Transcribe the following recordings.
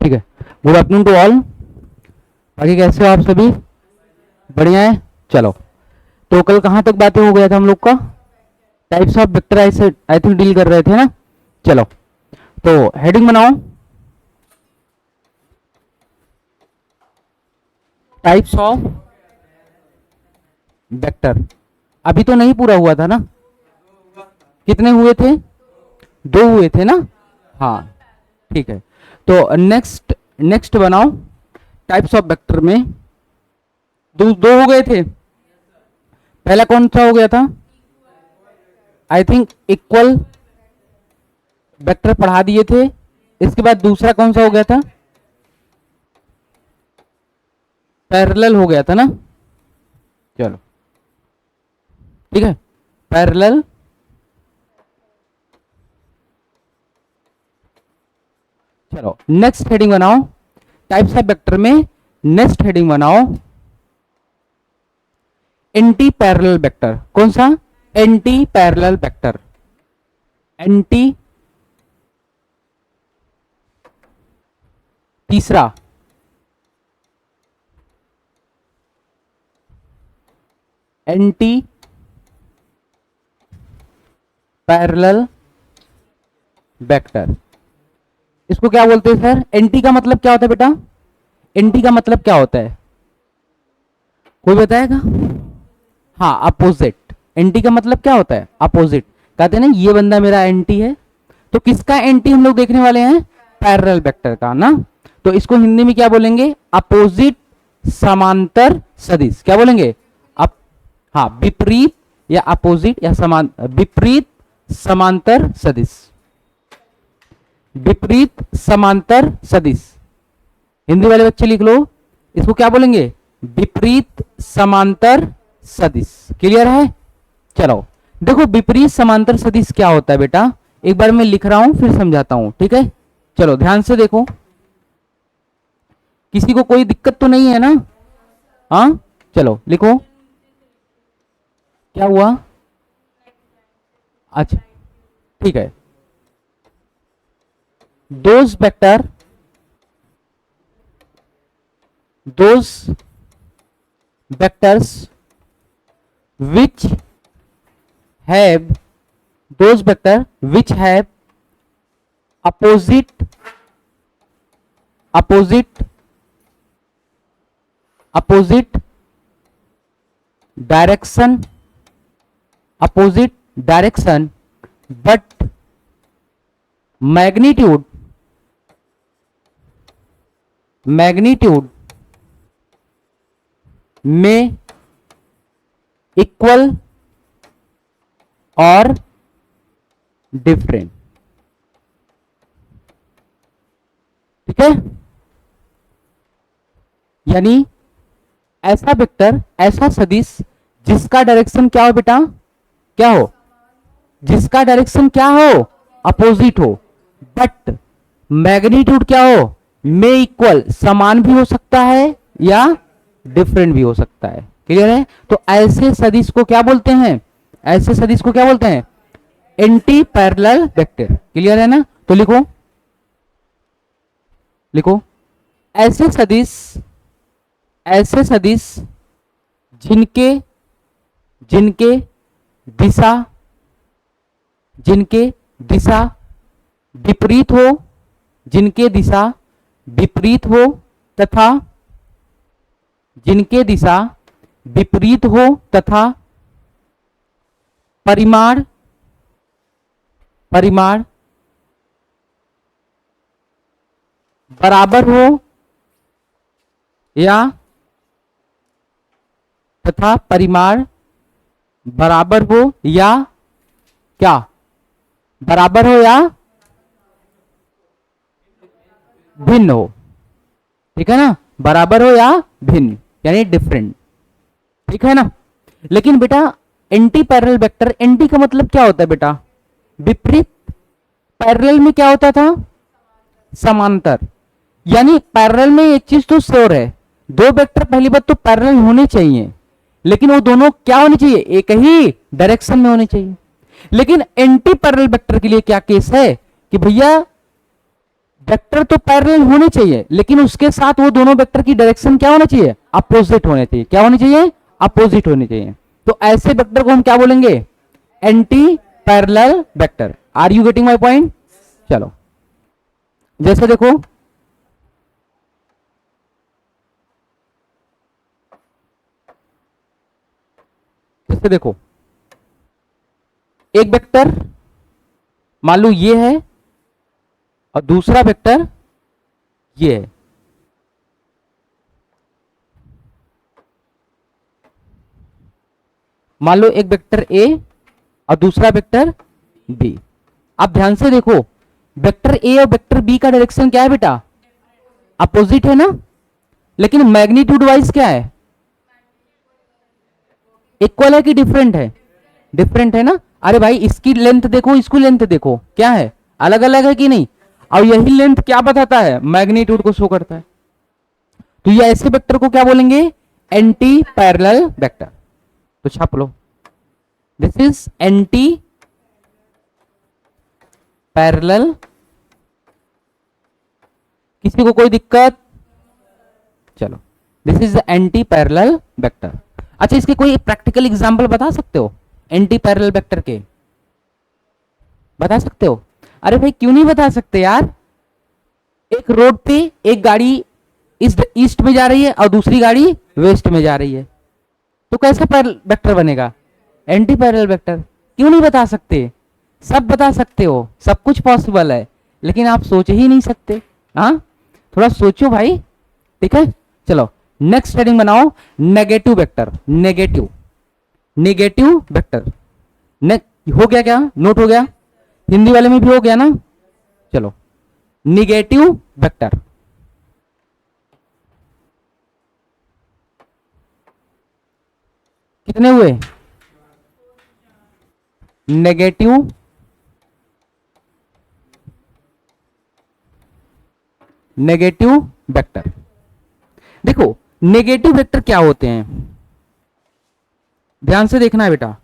ठीक है, good afternoon to all. बाकी कैसे हो आप सभी? बढ़िया है। चलो, तो कल कहाँ तक बातें हो गया था हम लोग का? Types of vector I think deal कर रहे थे ना। चलो, तो हेडिंग बनाओ, टाइप्स ऑफ वेक्टर। अभी तो नहीं पूरा हुआ था ना? कितने हुए थे? 2 हुए थे ना? हाँ, ठीक है। तो नेक्स्ट नेक्स्ट बनाओ, टाइप्स ऑफ वेक्टर में दो हो गए थे। पहला कौन सा हो गया था? आई थिंक इक्वल वेक्टर पढ़ा दिए थे। इसके बाद दूसरा कौन सा हो गया था? पैरेलल हो गया था ना। चलो, ठीक है, पैरेलल। चलो, नेक्स्ट हेडिंग बनाओ, टाइप्स ऑफ वेक्टर में नेक्स्ट हेडिंग बनाओ, एंटी पैरेलल वेक्टर। कौन सा? Anti parallel vector. एंटी, तीसरा एंटी पैरेलल वेक्टर। इसको क्या बोलते हैं सर? एंटी का मतलब क्या होता है बेटा? एंटी का मतलब क्या होता है? कोई बताएगा? हाँ, अपोजिट। एंटी का मतलब क्या होता है? अपोजिट। कहते हैं ना ये बंदा मेरा एंटी है। तो किसका एंटी हम लोग देखने वाले हैं? पैरेलल वेक्टर का ना। तो इसको हिंदी में क्या बोलेंगे? अपोजिट समांतर सदिश। क्या बोलेंगे? हाँ, विपरीत या अपोजिट या समान, विपरीत समांतर सदिश। विपरीत समांतर सदिश। हिंदी वाले बच्चे लिख लो, इसको क्या बोलेंगे? विपरीत समांतर सदिश। क्लियर है? चलो देखो, विपरीत समांतर सदिश क्या होता है बेटा, एक बार मैं लिख रहा हूं फिर समझाता हूं, ठीक है? चलो ध्यान से देखो, किसी को कोई दिक्कत तो नहीं है ना? हाँ, चलो लिखो। क्या हुआ? अच्छा, ठीक है। those vectors which have opposite direction but magnitude में इक्वल और डिफरेंट। ठीक है, यानी ऐसा वेक्टर, ऐसा सदिश जिसका डायरेक्शन क्या हो बेटा? क्या हो? जिसका डायरेक्शन क्या हो? अपोजिट हो, बट मैग्नीट्यूड क्या हो? में इक्वल, समान भी हो सकता है या डिफरेंट भी हो सकता है। क्लियर है? तो ऐसे सदिश को क्या बोलते हैं? ऐसे सदिश को क्या बोलते हैं? Anti parallel vector. क्लियर है ना? तो लिखो ऐसे सदिश जिनके दिशा विपरीत हो, जिनके दिशा विपरीत हो तथा परिमाण बराबर हो या परिमाण बराबर हो या क्या? बराबर हो या भिन्न हो। ठीक है ना? बराबर हो या भिन्न, यानी डिफरेंट। ठीक है ना? लेकिन बेटा एंटी पैरेलल वेक्टर, एंटी का मतलब क्या होता है बेटा? विपरीत। पैरेलल में क्या होता था? समांतर। यानी पैरेलल में एक चीज तो श्योर है, दो वेक्टर पहली बात तो पैरेलल होने चाहिए, लेकिन वो दोनों क्या होने चाहिए? एक ही डायरेक्शन में होने चाहिए। लेकिन एंटी पैरेलल वेक्टर के लिए क्या केस है कि भैया वेक्टर तो पैरेलल होने चाहिए, लेकिन उसके साथ वो दोनों वेक्टर की डायरेक्शन क्या होना चाहिए, अपोजिट होने चाहिए। क्या होनी चाहिए, अपोजिट होनी चाहिए। तो ऐसे वेक्टर को हम क्या बोलेंगे, anti parallel vector. Are you getting my point? चलो जैसे देखो, जैसे देखो एक वेक्टर मान लो ये है और दूसरा वेक्टर ये है। मान लो एक वेक्टर ए और दूसरा वेक्टर बी। अब ध्यान से देखो, वेक्टर ए और वेक्टर बी का डायरेक्शन क्या है बेटा, अपोजिट है ना, लेकिन मैग्नीट्यूड वाइज क्या है, इक्वल है कि डिफरेंट है, डिफरेंट है ना। अरे भाई इसकी लेंथ देखो, इसकी लेंथ देखो, क्या है, अलग अलग है कि नहीं। और यही लेंथ क्या बताता है, मैग्नीट्यूड को शो करता है। तो ये ऐसे वेक्टर को क्या बोलेंगे, एंटी पैरेलल वेक्टर। तो छाप लो, दिस इज एंटी पैरेलल। किसी को कोई दिक्कत? चलो, this is anti parallel vector. अच्छा, इसके कोई प्रैक्टिकल एग्जांपल बता सकते हो एंटी पैरेलल वेक्टर के, बता सकते हो? अरे भाई क्यों नहीं बता सकते यार, एक रोड पे एक गाड़ी ईस्ट में जा रही है और दूसरी गाड़ी वेस्ट में जा रही है, तो कैसा पैरेलल वेक्टर बनेगा, एंटी पैरेलल वेक्टर। क्यों नहीं बता सकते, सब बता सकते हो, सब कुछ पॉसिबल है, लेकिन आप सोच ही नहीं सकते। हाँ, थोड़ा सोचो भाई, ठीक है। चलो नेक्स्ट हेडिंग बनाओ, negative vector. Negative, negative vector हो गया क्या, नोट हो गया, हिंदी वाले में भी हो गया ना। चलो नेगेटिव वेक्टर, कितने हुए, नेगेटिव नेगेटिव वेक्टर। देखो नेगेटिव वेक्टर क्या होते हैं, ध्यान से देखना है बेटा।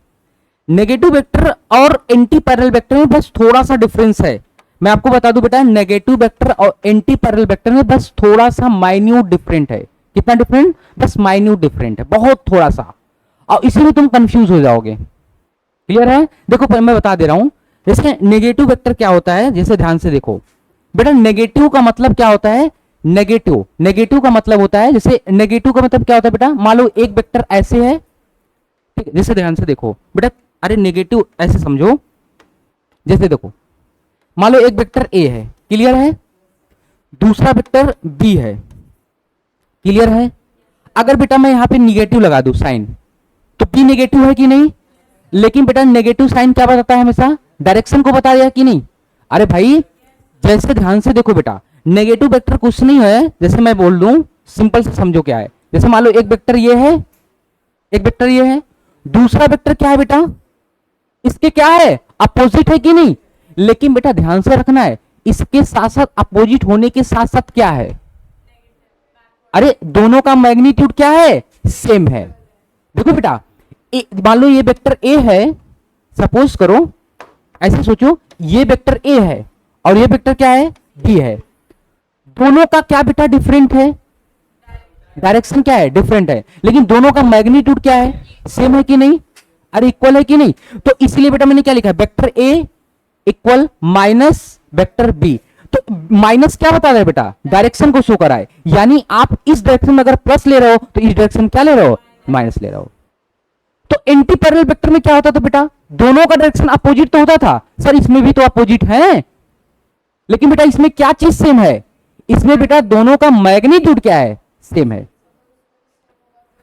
नेगेटिव वेक्टर और एंटी पैरेलल वेक्टर में बस थोड़ा सा डिफरेंस है। मैं आपको बता दूं बेटा, नेगेटिव वेक्टर और एंटी पैरेलल वेक्टर में बस थोड़ा सा माइन्यूट डिफरेंट है। कितना डिफरेंट, बस माइन्यूट डिफरेंट है, बहुत थोड़ा सा, और इसीलिए तुम कंफ्यूज हो जाओगे। क्लियर है? देखो मैं बता दे रहा हूं, जैसे नेगेटिव वेक्टर क्या होता है, जैसे ध्यान से देखो बेटा, नेगेटिव का मतलब क्या होता है, नेगेटिव, नेगेटिव का मतलब होता है, जैसे नेगेटिव का मतलब क्या होता है बेटा, मान लो एक वेक्टर ऐसे है, ठीक है, जैसे ध्यान से देखो बेटा, अरे नेगेटिव ऐसे समझो, जैसे देखो मान लो एक वेक्टर ए है, क्लियर है, दूसरा वेक्टर बी है, क्लियर है। अगर बेटा मैं यहां पे निगेटिव लगा दूं साइन, तो बी नेगेटिव है कि नहीं, लेकिन बेटा नेगेटिव साइन क्या बताता है, हमेशा डायरेक्शन को बता दिया कि नहीं। अरे भाई जैसे ध्यान से देखो बेटा, नेगेटिव वेक्टर कुछ नहीं है, जैसे मैं बोल दूं, सिंपल से समझो क्या है। जैसे मान लो एक वेक्टर ये है, एक वेक्टर ये है, दूसरा वेक्टर क्या है बेटा, इसके क्या है, अपोजिट है कि नहीं। लेकिन बेटा ध्यान से रखना है, इसके साथ साथ अपोजिट होने के साथ साथ क्या है, अरे दोनों का मैग्नीट्यूड क्या है, सेम है। देखो बेटा, मान लो ये वेक्टर ए है, सपोज करो, ऐसे सोचो ये वेक्टर ए है और ये वेक्टर क्या है, बी है, दोनों का क्या बेटा डिफरेंट है, डायरेक्शन क्या है, डिफरेंट है, लेकिन दोनों का मैग्नीट्यूड क्या है, सेम है कि नहीं, अरे इक्वल है कि नहीं। तो इसलिए बेटा मैंने क्या लिखा, vector A equal minus vector B. तो माइनस क्या बता रहा है बेटा, डायरेक्शन को शो करा है, यानी आप इस डायरेक्शन में अगर प्लस ले रहे हो तो इस डायरेक्शन क्या ले रहे हो, माइनस ले रहे हो। तो एंटी पैरेलल वेक्टर में क्या होता था बेटा, दोनों का डायरेक्शन अपोजिट तो होता था, सर इसमें भी तो अपोजिट है, लेकिन बेटा इसमें क्या चीज सेम है, इसमें बेटा दोनों का मैग्नीट्यूड क्या है, सेम है।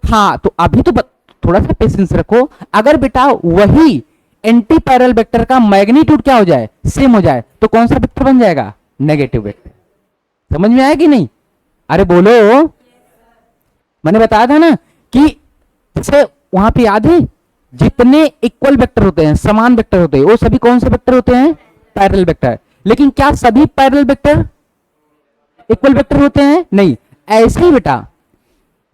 हाँ तो अभी तो थोड़ा सा पेशेंस रखो, अगर बेटा वही एंटी पैरेलल वेक्टर का मैग्नीट्यूड क्या हो जाए, सेम हो जाए, तो कौन सा वेक्टर बन जाएगा, नेगेटिव वेक्टर। समझ में आया कि नहीं, अरे बोलो, मैंने बताया था ना कि जैसे वहां पे याद है, जितने इक्वल वेक्टर होते हैं, समान वेक्टर होते हैं, वो सभी कौन से वेक्टर होते हैं, पैरेलल वेक्टर। लेकिन क्या सभी पैरेलल वेक्टर इक्वल वेक्टर होते हैं, नहीं। ऐसे ही बेटा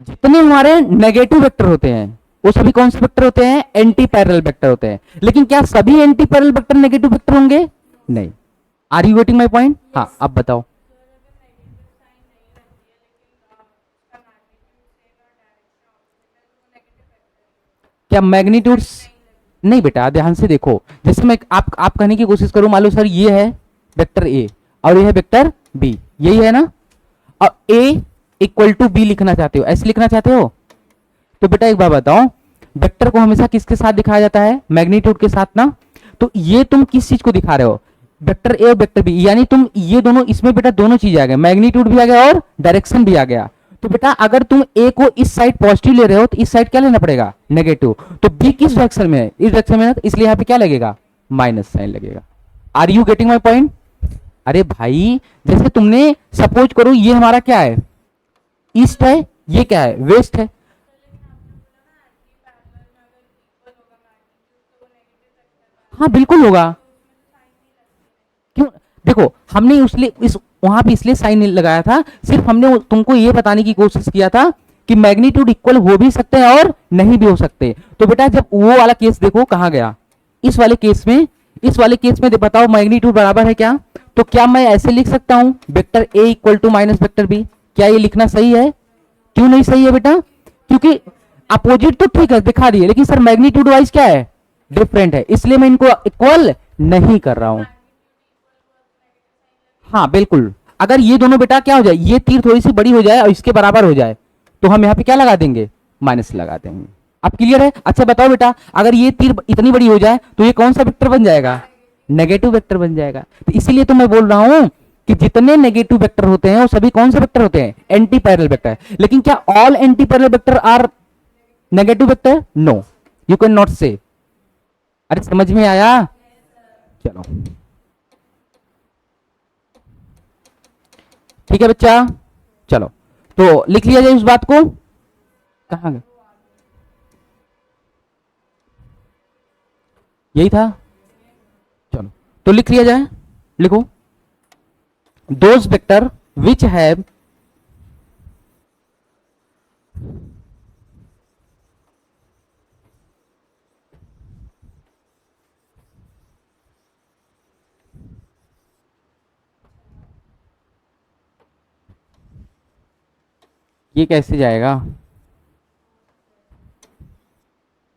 जितने हमारे नेगेटिव वेक्टर होते हैं वो सभी कौन से वेक्टर होते हैं, एंटी पैरेलल वेक्टर होते हैं। लेकिन क्या सभी anti parallel vector negative vector होंगे, नहीं। Are you getting my point? हाँ अब बताओ, क्या मैग्नीट्यूड्स? नहीं बेटा, ध्यान से देखो, जैसे मैं आप कहने की कोशिश करूं, मान लो सर ये है वेक्टर ए और ये है वेक्टर बी, यही है ना, और ए इक्वल टू बी लिखना चाहते हो, ऐसे लिखना चाहते हो, तो बेटा एक बार बताओ, वेक्टर को हमेशा किसके साथ दिखाया जाता है? मैग्नीट्यूड के साथ ना। तो ये तुम किस चीज को दिखा रहे हो? वेक्टर ए और वेक्टर बी, यानी तुम ये दोनों, इसमें बेटा दोनों चीज आ गए, मैग्नीट्यूड भी आ गया और डायरेक्शन भी आ गया। तो बेटा अगर तुम ए को इस साइड पॉजिटिव ले रहे हो तो इस साइड क्या लेना पड़ेगा? नेगेटिव। तो बी किस डायरेक्शन में है? इस डायरेक्शन में है, तो इसलिए यहाँ पे क्या लगेगा? माइनस साइन लगेगा। Are you getting my point? अरे भाई, जैसे तुमने सपोज करो ये हमारा क्या है? ईस्ट है, ये क्या है? वेस्ट है। हाँ बिल्कुल होगा। क्यों? देखो हमने उसलिए इस वहां पे इसलिए साइन नहीं लगाया था, सिर्फ हमने तुमको ये बताने की कोशिश किया था कि मैग्नीट्यूड इक्वल हो भी सकते हैं और नहीं भी हो सकते। तो बेटा जब वो वाला केस देखो कहां गया, इस वाले केस में, इस वाले केस में बताओ मैग्नीट्यूड बराबर है क्या? तो क्या मैं ऐसे लिख सकता हूं vector A equal to minus vector B? क्या ये लिखना सही है? क्यों नहीं सही है बेटा? क्योंकि अपोजिट तो ठीक है दिखा दिए, लेकिन सर मैग्नीट्यूड वाइज क्या है? डिफरेंट है, इसलिए मैं इनको इक्वल नहीं कर रहा हूं। हाँ बिल्कुल, अगर ये दोनों बेटा क्या हो जाए, ये तीर थोड़ी सी बड़ी हो जाए और इसके बराबर हो जाए, तो हम यहाँ पे क्या लगा देंगे? माइनस लगा देंगे। अब क्लियर है? अच्छा बताओ बेटा, अगर ये तीर इतनी बड़ी हो जाए तो ये कौन सा वेक्टर बन जाएगा? नेगेटिव वेक्टर बन जाएगा। तो इसीलिए तो मैं बोल रहा हूं कि जितने नेगेटिव वेक्टर होते हैं वो सभी कौन से वेक्टर होते हैं? Anti parallel vector. लेकिन क्या all anti parallel vector are negative vector? No, you can not say. अरे समझ में आया? चलो ठीक है बच्चा, चलो तो लिख लिया जाए उस बात को। कहां गए? यही था, चलो तो लिख लिया जाए, लिखो दोज वेक्टर विच हैव ये कैसे जाएगा?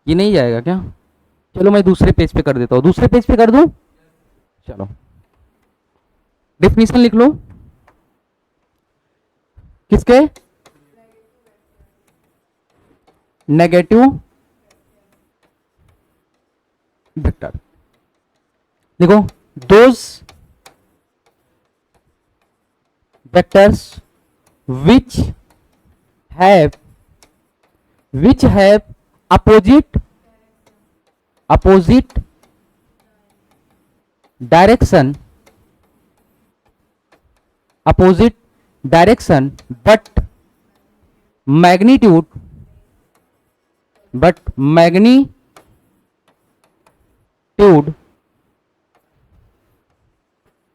ये नहीं जाएगा क्या? चलो मैं दूसरे पेज पे कर देता हूं, दूसरे पेज पे कर दूं। चलो डेफिनेशन लिख लो किसके? Negative vector. देखो those vectors which have opposite direction but magnitude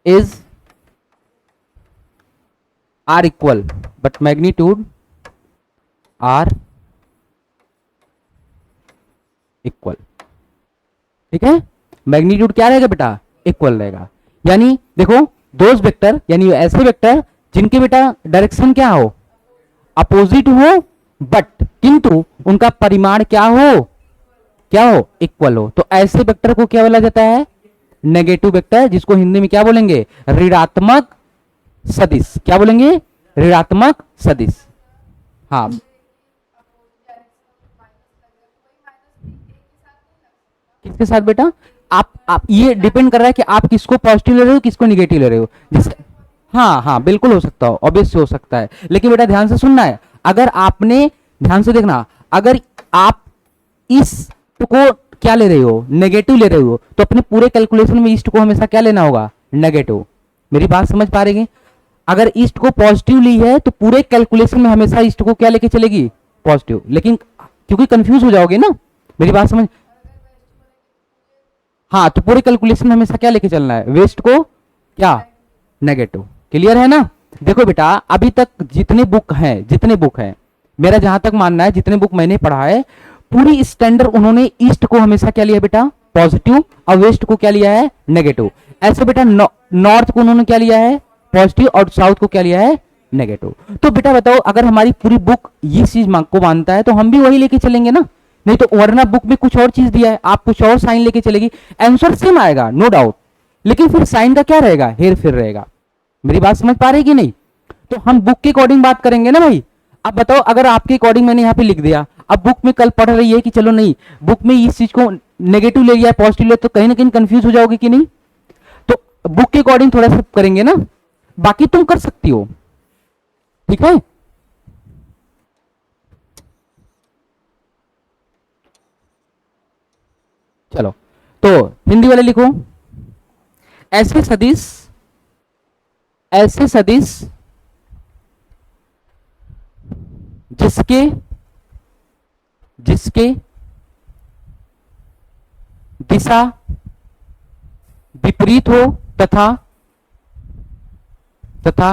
is are equal, but magnitude are equal. ठीक है, मैग्नीट्यूड क्या रहेगा बेटा? इक्वल रहेगा। यानी देखो दोज वेक्टर, यानी ऐसे वेक्टर जिनके बेटा डायरेक्शन क्या हो? अपोजिट हो, बट किंतु उनका परिमाण क्या हो? इक्वल हो। तो ऐसे वेक्टर को क्या बोला जाता है? नेगेटिव वेक्टर, जिसको हिंदी में क्या बोलेंगे? ऋणात्मक सदिश। क्या बोलेंगे? ऋणात्मक सदिश। हाँ किसके साथ बेटा? आप ये डिपेंड कर रहा है कि आप किसको पॉजिटिव ले रहे हो, किसको निगेटिव ले रहे हो। जैसे हाँ हाँ बिल्कुल हो सकता हो, ऑब्वियस हो सकता है, लेकिन बेटा ध्यान से सुनना है। अगर आपने ध्यान से देखना, अगर आप इस को क्या ले रहे हो? नेगेटिव ले रहे हो, तो अपने पूरे कैलकुलेशन में ईस्ट को हमेशा क्या लेना होगा? नेगेटिव। मेरी बात समझ पा रहे हैं? अगर ईस्ट को पॉजिटिव ली है तो पूरे कैलकुलेशन में हमेशा ईस्ट को क्या लेके चलेगी? पॉजिटिव। लेकिन क्योंकि कंफ्यूज हो जाओगे ना, मेरी बात समझ। हाँ तो पूरे कैलकुलेशन में हमेशा क्या लेके चलना है? वेस्ट को क्या? नेगेटिव। क्लियर है ना? देखो बेटा अभी तक जितने बुक हैं, मेरा जहां तक मानना है, जितने बुक मैंने पढ़ा है, पूरी स्टैंडर्ड उन्होंने ईस्ट को हमेशा क्या लिया बेटा? पॉजिटिव, और वेस्ट को क्या लिया है? नेगेटिव। ऐसे बेटा नॉर्थ को उन्होंने क्या लिया है? पॉजिटिव, और साउथ को क्या लिया है? नेगेटिव। तो बेटा बताओ, अगर हमारी पूरी बुक ये चीज को मानता है तो हम भी वही लेके चलेंगे ना, नहीं तो वरना बुक में कुछ और चीज दिया है, आप कुछ और साइन लेके चलेगी, आंसर सेम आएगा नो डाउट, लेकिन फिर साइन का क्या रहेगा, हेर फेर रहेगा। मेरी बात समझ पा रही कि नहीं? तो हम बुक के अकॉर्डिंग बात करेंगे ना भाई। अब बताओ, अगर आपके अकॉर्डिंग मैंने यहाँ पे लिख दिया, अब बुक में कल पढ़ रही है कि चलो नहीं बुक में इस चीज को नेगेटिव ले लिया पॉजिटिव ले, तो कहीं ना कहीं कंफ्यूज हो जाओगे कि नहीं? तो बुक के अकॉर्डिंग थोड़ा सा करेंगे ना, बाकी तुम कर सकती हो, ठीक है। चलो तो हिंदी वाले लिखो, ऐसे सदिश, ऐसे सदिश जिसके जिसके दिशा विपरीत हो तथा तथा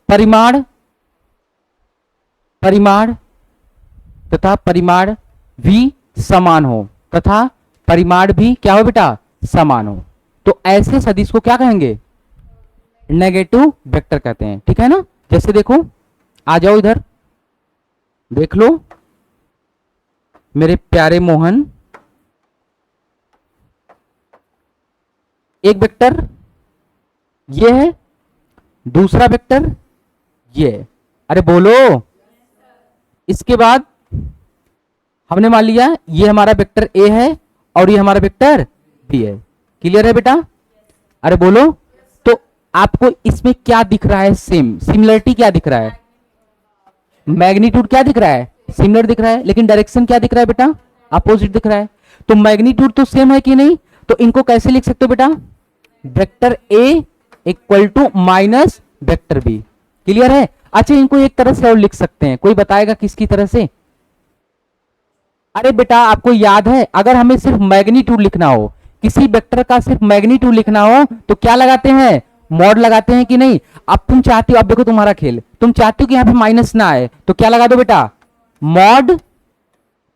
परिमाण परिमाण तथा परिमाण भी समान हो, तथा परिमाण भी क्या हो बेटा, समान हो, तो ऐसे सदिश को क्या कहेंगे, नेगेटिव वेक्टर कहते हैं, ठीक है ना। जैसे देखो, आ जाओ इधर देख लो मेरे प्यारे मोहन, एक वेक्टर ये है, दूसरा वेक्टर ये है, अरे बोलो। इसके बाद हमने मान लिया ये हमारा वेक्टर ए है और ये हमारा वेक्टर बी है, क्लियर है बेटा? अरे बोलो, तो आपको इसमें क्या दिख रहा है, सेम, सिमिलरिटी क्या दिख रहा है, मैग्नीट्यूड क्या दिख रहा है, सिमिलर दिख रहा है, लेकिन डायरेक्शन क्या दिख रहा है बेटा, अपोजिट दिख रहा है। तो मैग्नीट्यूड तो सेम है कि नहीं, तो इनको कैसे लिख सकते हो बेटा, vector A equal to minus vector B, clear है। अच्छा, इनको एक तरह से और लिख सकते हैं, कोई बताएगा किसकी तरह से? अरे बेटा आपको याद है, अगर हमें सिर्फ मैग्नीट्यूड लिखना हो, किसी वेक्टर का सिर्फ मैग्नीट्यूड लिखना हो तो क्या लगाते हैं, मॉड लगाते हैं कि नहीं। अब तुम चाहते हो, अब देखो तुम्हारा खेल, तुम चाहते हो कि यहां पे माइनस ना आए, तो क्या लगा दो बेटा, mod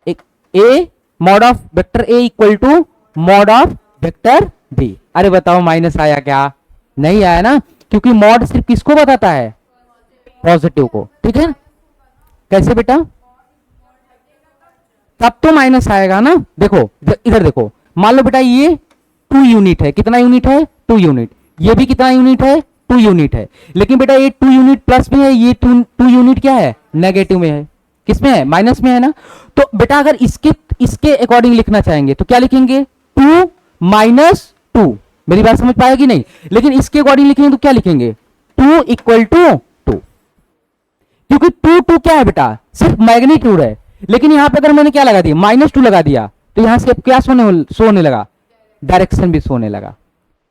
A, mod of vector A equal to mod of vector B. अरे बताओ माइनस आया क्या, नहीं आया ना, क्योंकि मॉड सिर्फ किसको बताता है, पॉजिटिव को, ठीक है। कैसे बेटा, तब तो माइनस आएगा ना। देखो इधर देखो, मान लो बेटा ये 2 यूनिट है, कितना यूनिट है, 2 यूनिट, ये भी कितना यूनिट है, 2 यूनिट है, लेकिन बेटा ये 2 यूनिट प्लस में है, ये 2 यूनिट क्या है, नेगेटिव में है, किसमें है, माइनस में है ना। तो बेटा अगर इसके अकॉर्डिंग लिखना चाहेंगे तो क्या लिखेंगे, 2 माइनस 2, मेरी बात समझ पाएगी नहीं, लेकिन इसके अकॉर्डिंग लिखेंगे तो क्या लिखेंगे, 2 इक्वल टू 2, क्योंकि 2 क्या है बेटा, सिर्फ मैग्नीट्यूड है, लेकिन यहां पे अगर मैंने क्या लगा दिया, -2 लगा दिया, तो यहां से अब क्या सोने लगा, डायरेक्शन भी सोने लगा।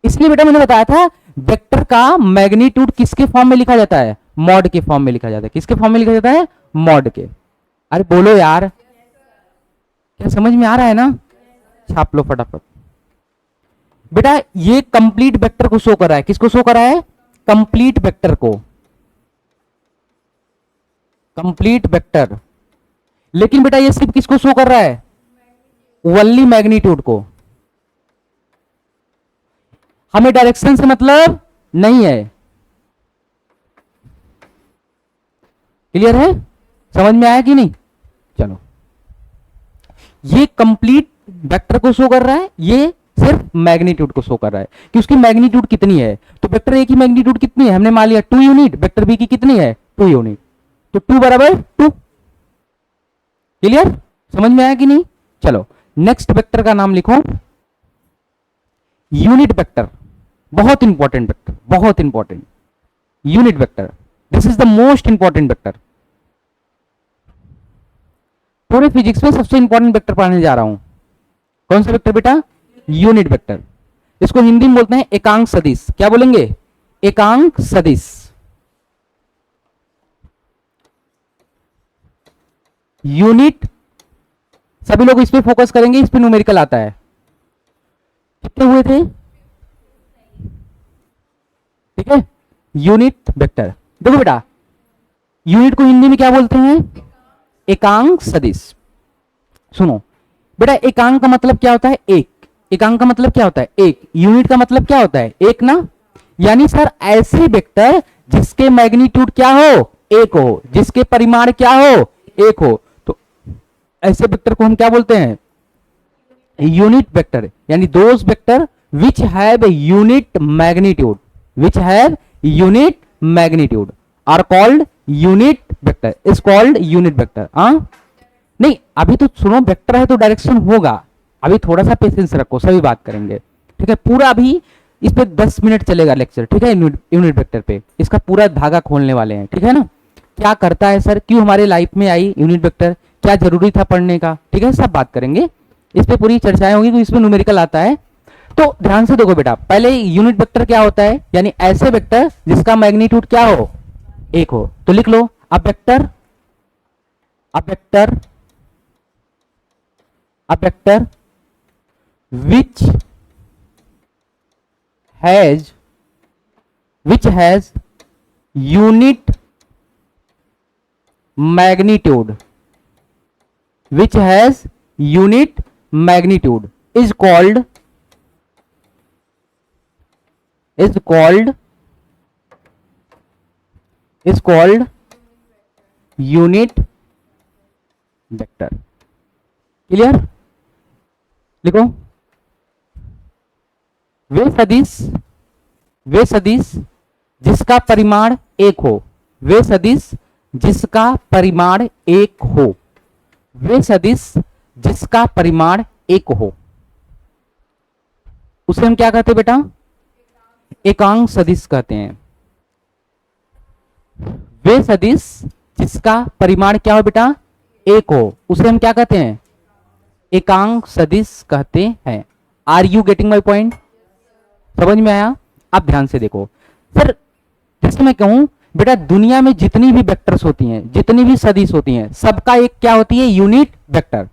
इसलिए बेटा मैंने बताया था वेक्टर का मैग्नीट्यूड किसके फॉर्म में लिखा जाता है, मॉड के फॉर्म में लिखा जाता है, किसके फॉर्म में लिखा जाता है, मॉड के। अरे बोलो यार, क्या समझ में आ रहा है ना, छाप लो फटाफट। बेटा ये कंप्लीट वेक्टर को शो कर रहा है, किसको शो कर रहा है, कंप्लीट वेक्टर को, कंप्लीट वेक्टर, लेकिन बेटा ये सिर्फ किसको शो कर रहा है, ओनली मैग्नीट्यूड को, हमें डायरेक्शन से मतलब नहीं है, क्लियर है, समझ में आया कि नहीं। चलो, ये कंप्लीट वेक्टर को शो कर रहा है, ये सिर्फ मैग्नीट्यूड को शो कर रहा है कि उसकी मैग्नीट्यूड कितनी है। तो वेक्टर ए की मैग्नीट्यूड कितनी है, हमने मान लिया 2 यूनिट, वेक्टर बी की कितनी है, 2 यूनिट, तो 2 बराबर 2, क्लियर, समझ में आया कि नहीं। चलो नेक्स्ट वेक्टर का नाम लिखो, यूनिट वेक्टर, बहुत इंपॉर्टेंट वेक्टर, बहुत important, unit vector, this is the most important vector, पूरे फिजिक्स में सबसे इंपॉर्टेंट वेक्टर पढ़ाने जा रहा हूं। कौन सा वेक्टर बेटा, यूनिट वेक्टर, इसको हिंदी में बोलते हैं एकांक सदिश, क्या बोलेंगे, एकांक सदिश। यूनिट, सभी लोग इस पे फोकस करेंगे, इस पे न्यूमेरिकल आता है, कितने हुए थे, ठीक है। यूनिट वेक्टर, देखो बेटा यूनिट को हिंदी में क्या बोलते हैं, एकांक सदिश। सुनो बेटा, एकांक का मतलब क्या होता है, एक, एकांक का मतलब क्या होता है, एक, यूनिट का मतलब क्या होता है, एक ना, यानी सर ऐसे वेक्टर जिसके मैग्नीट्यूड क्या हो, एक हो, जिसके परिमाण क्या हो, एक हो। तो ऐसे वेक्टर को हम क्या बोलते हैं? यूनिट वेक्टर, यानी those vector which have unit magnitude, which have unit magnitude are called unit vector, is called unit vector. नहीं अभी तो सुनो, वेक्टर है तो डायरेक्शन होगा, अभी थोड़ा सा पेशेंस रखो, सभी बात करेंगे, ठीक है? पूरा अभी इस पे 10 मिनट चलेगा लेक्चर, ठीक है? यूनिट वेक्टर पे इसका पूरा धागा खोलने वाले हैं, ठीक है ना? क्या करता है सर, क्यों हमारे लाइफ में आई यूनिट वेक्टर, क्या जरूरी था पढ़ने का, ठीक है? सब बात करेंगे, इस पे पूरी चर्चाएं होंगी, तो इसमें न्यूमेरिकल आता है। तो ध्यान से देखो बेटा, पहले यूनिट वेक्टर क्या होता है, यानी ऐसे वेक्टर जिसका मैग्नीट्यूड क्या हो, एक हो। तो लिख लो अब वेक्टर, अब वेक्टर, अब vector which has unit magnitude, which has unit magnitude is called unit vector। Clear? लिखो, वे सदिश जिसका परिमाण एक हो, वे सदिश जिसका परिमाण एक हो, वे सदिश जिसका परिमाण एक हो, उसे हम क्या कहते हैं बेटा? एकांक सदिश कहते हैं। वे सदिश जिसका परिमाण क्या हो बेटा? एक हो, उसे हम क्या कहते हैं? एकांक सदिश कहते हैं। Are you getting my point? समझ में आया? अब ध्यान से देखो सर, जैसे मैं कहूं बेटा, दुनिया में जितनी भी वेक्टर्स होती हैं, जितनी भी सदिश होती हैं, सबका एक क्या होती है? Unit vector.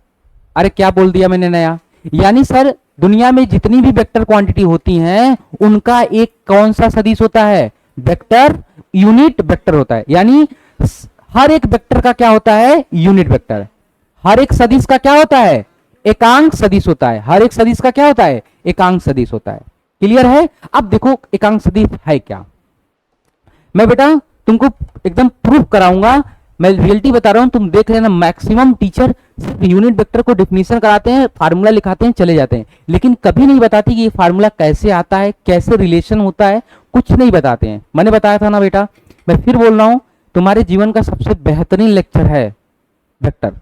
अरे क्या बोल दिया मैंने नया? यानी सर दुनिया में जितनी भी वेक्टर क्वांटिटी होती हैं, उनका एक कौन सा सदिश होता है? वेक्टर, यूनिट वेक्टर होता है। यानी हर एक वेक्टर का क्या होता है? Unit vector. हर एक सदिश का क्या होता है? एकांक सदिश होता है। हर एक सदिश का क्या होता है? एकांक सदिश होता है। क्लियर है? अब देखो एकांक सदिश है क्या, मैं बेटा तुमको एकदम प्रूफ कराऊंगा, मैं रियलिटी बता रहा हूं, तुम देख लेना। मैक्सिमम टीचर सिर्फ यूनिट वेक्टर को डिफिनेशन कराते हैं, फार्मूला लिखाते हैं, चले जाते हैं, लेकिन कभी नहीं बताती कि ये फार्मूला कैसे आता है, कैसे रिलेशन होता है, कुछ नहीं बताते हैं। मैंने बताया था ना बेटा, मैं फिर बोल रहा हूं, तुम्हारे जीवन का सबसे बेहतरीन लेक्चर है वेक्टर।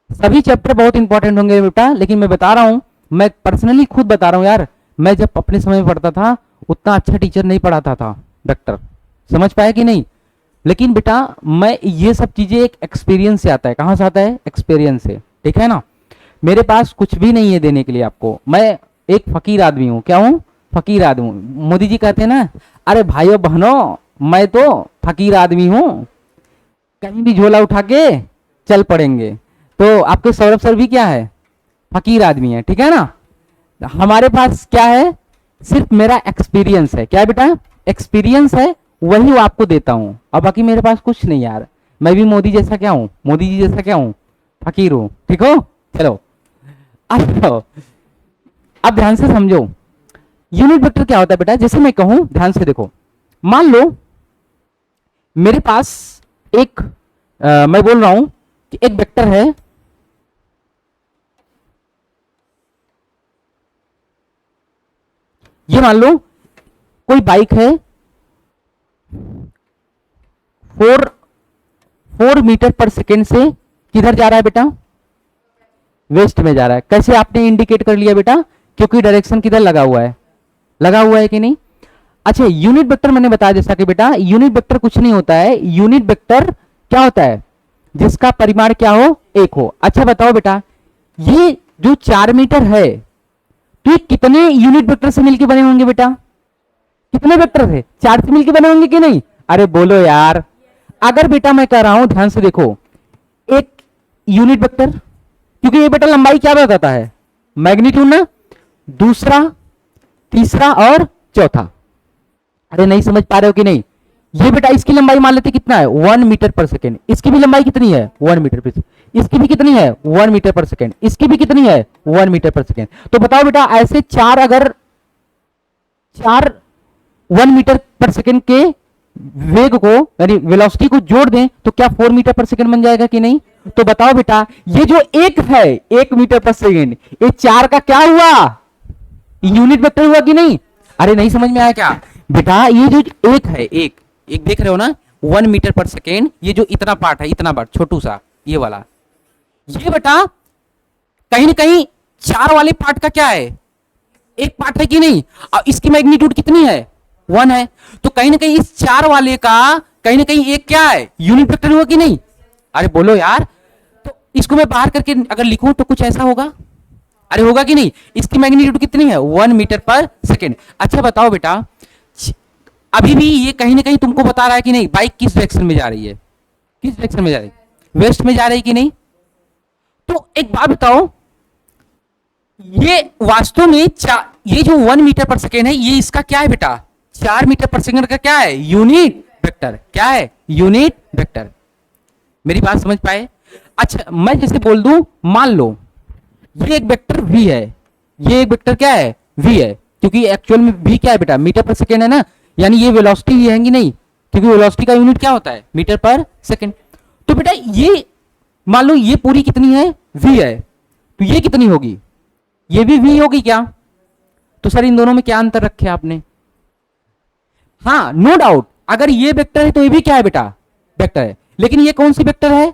सभी चैप्टर बहुत इंपॉर्टेंट होंगे बेटा, लेकिन मैं बता रहा हूं, मैं पर्सनली खुद बता रहा हूं यार, मैं जब अपने समय में पढ़ता था उतना अच्छा टीचर नहीं पढ़ाता था वेक्टर, समझ पाया कि नहीं? लेकिन बेटा मैं ये सब चीजें एक एक्सपीरियंस से आता है। कहां से आता है? एक्सपीरियंस से, ठीक है ना? मेरे पास कुछ भी नहीं है देने के लिए आपको, मैं एक फकीर आदमी हूं। क्या हूं? फकीर आदमी हूं। मोदी जी कहते हैं ना, अरे भाइयों बहनों मैं तो फकीर आदमी हूं, कहीं भी झोला उठा के चल पड़ेंगे। तो आपके सौरभ सर भी क्या है? फकीर आदमी है, ठीक है ना? हमारे पास क्या है? सिर्फ मेरा एक्सपीरियंस है। क्या बेटा? एक्सपीरियंस है, वही वो आपको देता हूं, और बाकी मेरे पास कुछ नहीं यार। मैं भी मोदी जैसा क्या हूं? मोदी जी जैसा क्या हूं? फकीर हूं, ठीक हो? चलो अब ध्यान से समझो, यूनिट वेक्टर क्या होता है बेटा? जैसे मैं कहूं, ध्यान से देखो, मान लो मेरे पास एक मैं बोल रहा हूं कि एक वेक्टर है, ये मान लो कोई बाइक है, 4 मीटर पर सेकेंड से किधर जा रहा है बेटा? वेस्ट में जा रहा है। कैसे आपने इंडिकेट कर लिया बेटा? क्योंकि डायरेक्शन किधर लगा हुआ है? लगा हुआ है कि नहीं? अच्छा, यूनिट वेक्टर मैंने बताया जैसा कि बेटा यूनिट वेक्टर कुछ नहीं होता है। यूनिट वेक्टर क्या होता है? जिसका परिमाण क्या हो? एक हो। अच्छा बताओ बेटा, ये जो 4 मीटर है, तो ये कितने यूनिट वेक्टर से मिलकर बने होंगे बेटा? कितने वेक्टर थे? 4 से मिलकर बने होंगे कि नहीं? अरे बोलो यार। अगर बेटा मैं कह रहा हूं, ध्यान से देखो, एक यूनिट वेक्टर, क्योंकि ये बेटा लंबाई क्या बताता है? मैग्नीट्यूड ना, दूसरा, तीसरा और चौथा। अरे नहीं समझ पा रहे हो कि नहीं? ये बेटा इसकी लंबाई मान लेते कितना है? 1 मीटर पर सेकेंड। इसकी भी लंबाई कितनी है? 1 मीटर पर सेकेंड। इसकी भी कितनी है? 1 मीटर पर सेकेंड। इसकी भी कितनी है? 1 मीटर पर सेकेंड। तो बताओ बेटा, ऐसे चार, अगर 4 1 मीटर पर सेकेंड के वेग को, यानी वेलोसिटी को जोड़ दें, तो क्या 4 मीटर पर सेकेंड बन जाएगा कि नहीं? तो बताओ बेटा, ये जो एक है 1 मीटर पर सेकेंड, ये 4 का क्या हुआ, यूनिट वेक्टर हुआ कि नहीं? अरे नहीं समझ में आया क्या बेटा? ये जो एक है, एक एक देख रहे हो ना, 1 मीटर पर सेकेंड, ये जो इतना पार्ट है, इतना पार्ट छोटू सा ये वाला, ये बेटा कहीं ना कहीं 4 वाले पार्ट का क्या है, एक पार्ट है कि नहीं? और इसकी मैग्नीट्यूड कितनी है, 1 है। तो कहीं ना कहीं इस 4 वाले का कहीं ना कहीं एक क्या है, यूनिट वेक्टर हुआ कि नहीं? अरे बोलो यार। तो इसको मैं बाहर करके अगर लिखूं तो कुछ ऐसा होगा, अरे होगा कि नहीं? इसकी मैग्नीट्यूड कितनी है, 1 मीटर पर सेकेंड। अच्छा बताओ बेटा, अभी भी ये कहीं ना कहीं तुमको बता रहा है कि नहीं बाइक किस डायरेक्शन में जा रही है, किस डायरेक्शन में जा रही है, वेस्ट में जा रही है कि नहीं? तो एक बात बताओ, ये वास्तव में ये जो 1 मीटर पर सेकेंड है, ये इसका क्या है बेटा, 4 मीटर पर सेकेंड का क्या है, यूनिट वेक्टर। क्या है, यूनिट वेक्टर। मेरी बात समझ पाए? अच्छा मैं जैसे बोल दूं, मान लो ये एक वेक्टर v है, ये एक वेक्टर क्या है, v है, क्योंकि एक्चुअल में v क्या है बेटा, मीटर पर सेकेंड है ना, यानी ये वेलोसिटी ही है कि नहीं, क्योंकि वेलोसिटी का यूनिट क्या होता है, मीटर पर सेकेंड। तो बेटा ये मान लो ये पूरी कितनी है, v है, तो ये कितनी होगी, ये भी v होगी क्या? तो सर इन दोनों में क्या अंतर रखे आपने? हाँ नो डाउट, अगर ये वेक्टर है तो ये भी क्या है बेटा, वेक्टर है। लेकिन ये कौन सी वेक्टर है,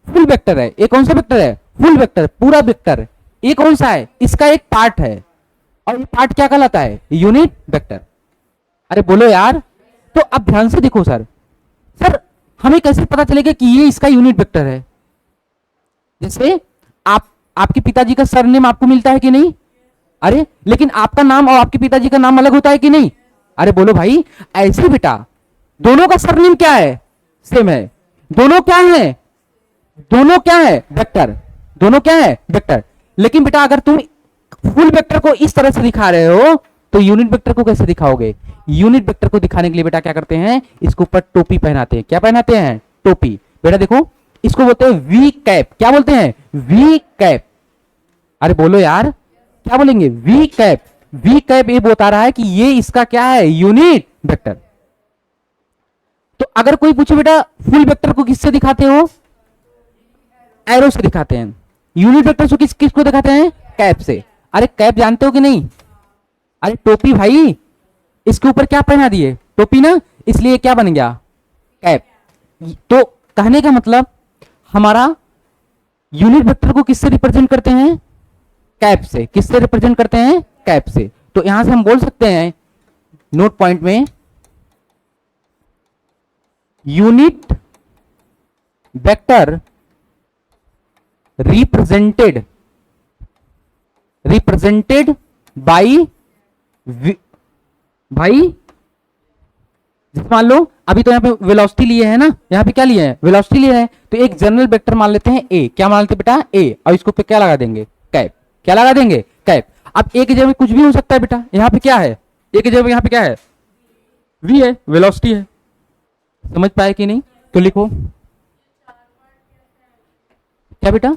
फुल वेक्टर है। ये कौन सा वेक्टर है, फुल वेक्टर, पूरा वेक्टर। ये कौन सा है, इसका एक पार्ट है, और ये पार्ट क्या कहलाता है, यूनिट वेक्टर। अरे बोलो यार। तो अब ध्यान से देखो सर, सर हमें कैसे पता चलेगा कि ये इसका यूनिट वेक्टर है? जैसे आपके पिताजी का सरनेम आपको मिलता है कि नहीं? अरे लेकिन आपका नाम और आपके पिताजी का नाम अलग होता है कि नहीं? अरे बोलो भाई। ऐसे बेटा दोनों का सरनेम क्या है, सेम है। दोनों क्या है, दोनों क्या है, वेक्टर। दोनों क्या है, वेक्टर। लेकिन बेटा अगर तुम फुल वेक्टर को इस तरह से दिखा रहे हो तो यूनिट वेक्टर को कैसे दिखाओगे? यूनिट वेक्टर को दिखाने के लिए बेटा क्या करते हैं, इसके ऊपर टोपी पहनाते हैं। क्या पहनाते हैं, टोपी। बेटा देखो इसको बोलते हैं वी कैप। क्या बोलते हैं, वी कैप। अरे बोलो यार, क्या बोलेंगे, वी कैप। वी कैप ये बता रहा है कि ये इसका क्या है, यूनिट वेक्टर। तो अगर कोई पूछे बेटा फुल वेक्टर को किससे दिखाते हो, एरो से दिखाते हैं। यूनिट वेक्टर को किसको दिखाते हैं, कैप से। अरे कैप जानते हो कि नहीं? अरे टोपी भाई, इसके ऊपर क्या पहना दिए, टोपी ना, इसलिए क्या बन गया, कैप। तो कहने का मतलब हमारा यूनिट वेक्टर को किससे रिप्रेजेंट करते हैं, कैप से। किससे रिप्रेजेंट करते हैं, कैप से। तो यहां से हम बोल सकते हैं नोट पॉइंट में, यूनिट वेक्टर रिप्रेजेंटेड बाई भाई, मान लो अभी तो यहाँ पे वेलोसिटी लिए है ना, यहाँ पे क्या लिए हैं, वेलोसिटी लिए हैं। तो एक जनरल वेक्टर मान लेते हैं ए। क्या मान लेते हैं बेटा, ए। और इसको पे क्या लगा देंगे, कैप। क्या लगा देंगे, कैप। अब ए की जगह में कुछ भी हो सकता है बेटा। यहाँ पे क्या है, ए की जगह में यहाँ पे क्या है, वी है, वेलोसिटी है। समझ पाए कि नहीं? तो लिखो क्या बेटा,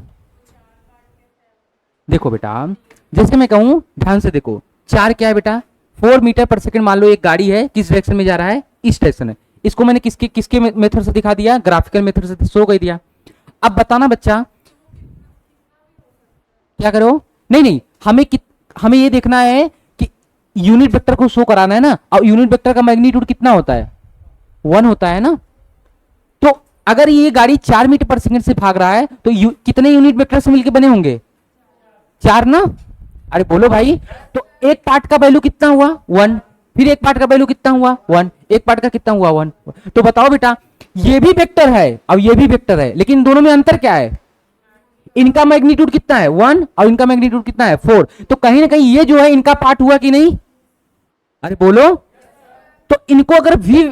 देखो बेटा जैसे मैं कहूं, ध्यान से देखो, 4 क्या है बेटा, 4 मीटर पर सेकंड। मान लो एक गाड़ी है, किस डायरेक्शन में जा रहा है, इस डायरेक्शन है। इसको मैंने किसके किसके मेथड से दिखा दिया, ग्राफिकल मेथड से शो कर दिया। अब बताना बच्चा, क्या करो, नहीं नहीं, हमें ये देखना है कि यूनिट वेक्टर को शो कराना है ना, और यूनिट वेक्टर का मैग्नीट्यूड कितना होता है, 1 होता है ना। तो अगर ये गाड़ी 4 मीटर पर सेकंड से भाग रहा है तो कितने यूनिट वेक्टर से मिलकर बने होंगे, 4 ना। अरे बोलो भाई। तो एक पार्ट का वैल्यू कितना हुआ, 1। फिर एक पार्ट का वैल्यू कितना हुआ, 1। एक पार्ट का कितना हुआ, 1। तो बताओ बेटा, ये भी वेक्टर है और ये भी वेक्टर है, लेकिन दोनों में अंतर क्या है, इनका मैग्नीट्यूड कितना है, 1, और इनका मैग्नीट्यूड कितना है, 4। तो कहीं ना कहीं ये जो है इनका पार्ट हुआ कि नहीं? अरे बोलो। तो इनको अगर वी